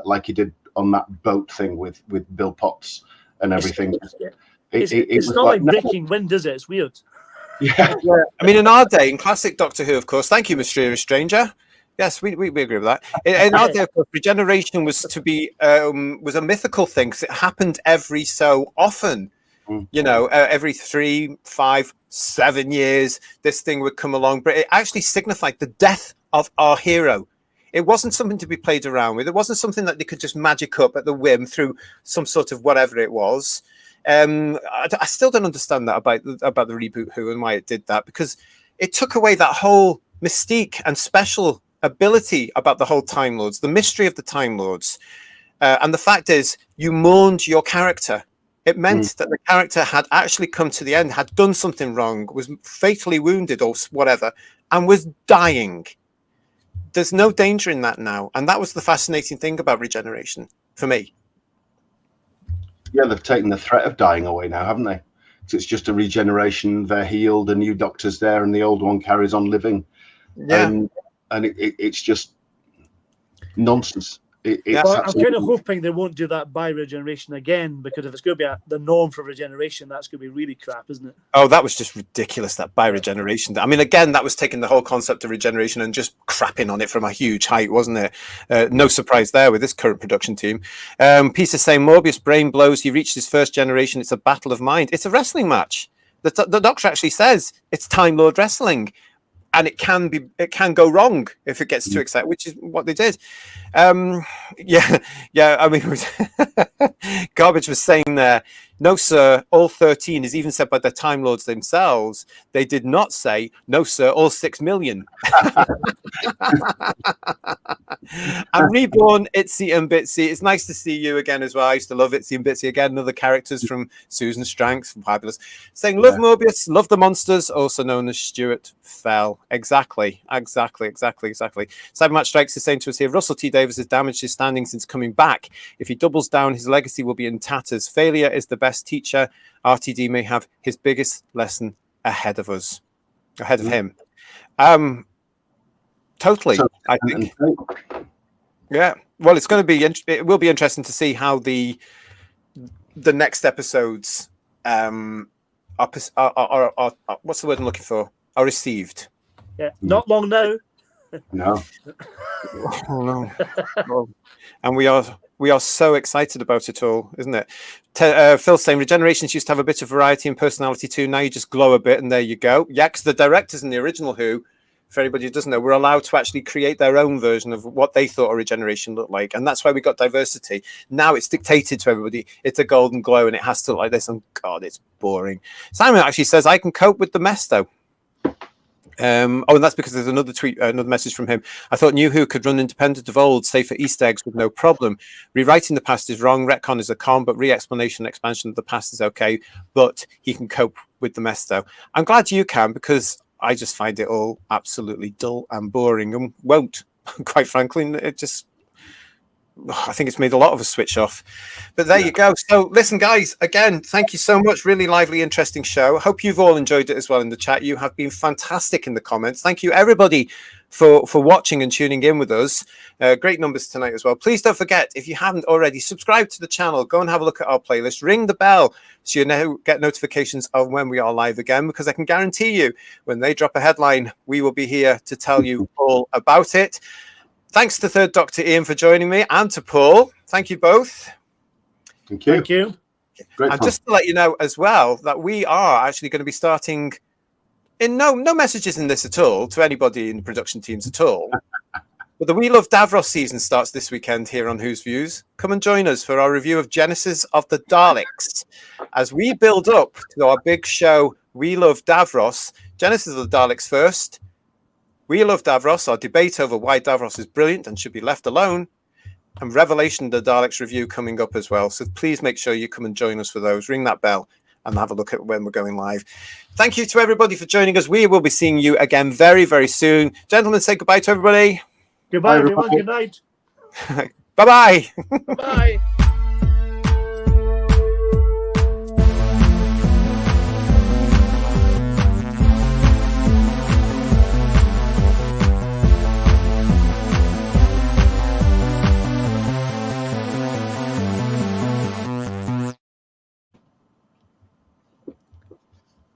like he did on that boat thing with Bill Potts and everything. It's was not like no. Breaking Wind, is it? It's weird. Yeah. I mean, in our day, in classic Doctor Who, of course, thank you, Mysterious Stranger. Yes, we agree with that. In our day, of course, regeneration was to be was a mythical thing because it happened every so often. You know, every 3, 5, 7 years, this thing would come along. But it actually signified the death of our hero. It wasn't something to be played around with. It wasn't something that they could just magic up at the whim through some sort of whatever it was. I still don't understand that about the reboot Who and why it did that, because it took away that whole mystique and special ability about the whole Time Lords, the mystery of the Time Lords. And the fact is, you mourned your character. It meant that the character had actually come to the end, had done something wrong, was fatally wounded or whatever, and was dying. There's no danger in that now. And that was the fascinating thing about regeneration for me. Yeah, they've taken the threat of dying away now, haven't they? So it's just a regeneration. They're healed, a new doctor's there, and the old one carries on living. Yeah. And it's just nonsense. Well, I'm kind of hoping they won't do that by regeneration again, because if it's going to be the norm for regeneration, that's going to be really crap, isn't it? Oh, that was just ridiculous, that by regeneration. I mean, again, that was taking the whole concept of regeneration and just crapping on it from a huge height, wasn't it? No surprise there with this current production team. Peter saying, Morbius brain blows. He reached his first generation. It's a battle of mind. It's a wrestling match. The doctor actually says it's Time Lord wrestling. And it can go wrong if it gets too excited, which is what they did. I mean, Garbage was saying there, no, sir, all 13 is even said by the Time Lords themselves. They did not say, no, sir, all 6 million. And Reborn, Itsy and Bitsy. It's nice to see you again as well. I used to love Itsy and Bitsy again. Another characters from Susan Stranks, fabulous. Saying, love Morbius, love the monsters, also known as Stuart Fell. Exactly. Cybermatch Strikes is saying to us here, Russell T. Davis has damaged his standing since coming back. If he doubles down, his legacy will be in tatters. Failure is the best teacher. RTD may have his biggest lesson ahead of him. Totally, I think. Yeah. Well, it will be interesting to see how the next episodes are what's the word I'm looking for? Are received. Yeah. Not long now. No. Oh no. Well, and we are so excited about it all, isn't it? Phil saying regenerations used to have a bit of variety and personality too. Now you just glow a bit and there you go. Yeah, because the directors in the original Who, for anybody who doesn't know, were allowed to actually create their own version of what they thought a regeneration looked like. And that's why we got diversity. Now it's dictated to everybody. It's a golden glow and it has to look like this. And God, it's boring. Simon actually says, I can cope with the mess though. And that's because there's another message from him. I thought New Who could run independent of old, save for Easter eggs with no problem. Rewriting the past is wrong. Retcon is a con, but re-explanation and expansion of the past is okay. But he can cope with the mess, though. I'm glad you can, because I just find it all absolutely dull and boring and won't, quite frankly. I think it's made a lot of us switch off. But there you go. So listen, guys, again, thank you so much. Really lively, interesting show. Hope you've all enjoyed it as well in the chat. You have been fantastic in the comments. Thank you, everybody, for watching and tuning in with us. Great numbers tonight as well. Please don't forget, if you haven't already, subscribe to the channel. Go and have a look at our playlist. Ring the bell so you get notifications of when we are live again, because I can guarantee you when they drop a headline, we will be here to tell you all about it. Thanks to Third Doctor Ian for joining me, and to Paul. Thank you both. Thank you. Thank you. Great and fun. just to let you know as well that we are actually going to be starting in no messages in this at all to anybody in the production teams at all. But the We Love Davros season starts this weekend here on Who's Views. Come and join us for our review of Genesis of the Daleks. As we build up to our big show, We Love Davros, Genesis of the Daleks first, We Love Davros, our debate over why Davros is brilliant and should be left alone, and Revelation of the Daleks review coming up as well. So please make sure you come and join us for those. Ring that bell and have a look at when we're going live. Thank you to everybody for joining us. We will be seeing you again very, very soon. Gentlemen, say goodbye to everybody. Goodbye, everyone. Good night. Bye-bye. Bye.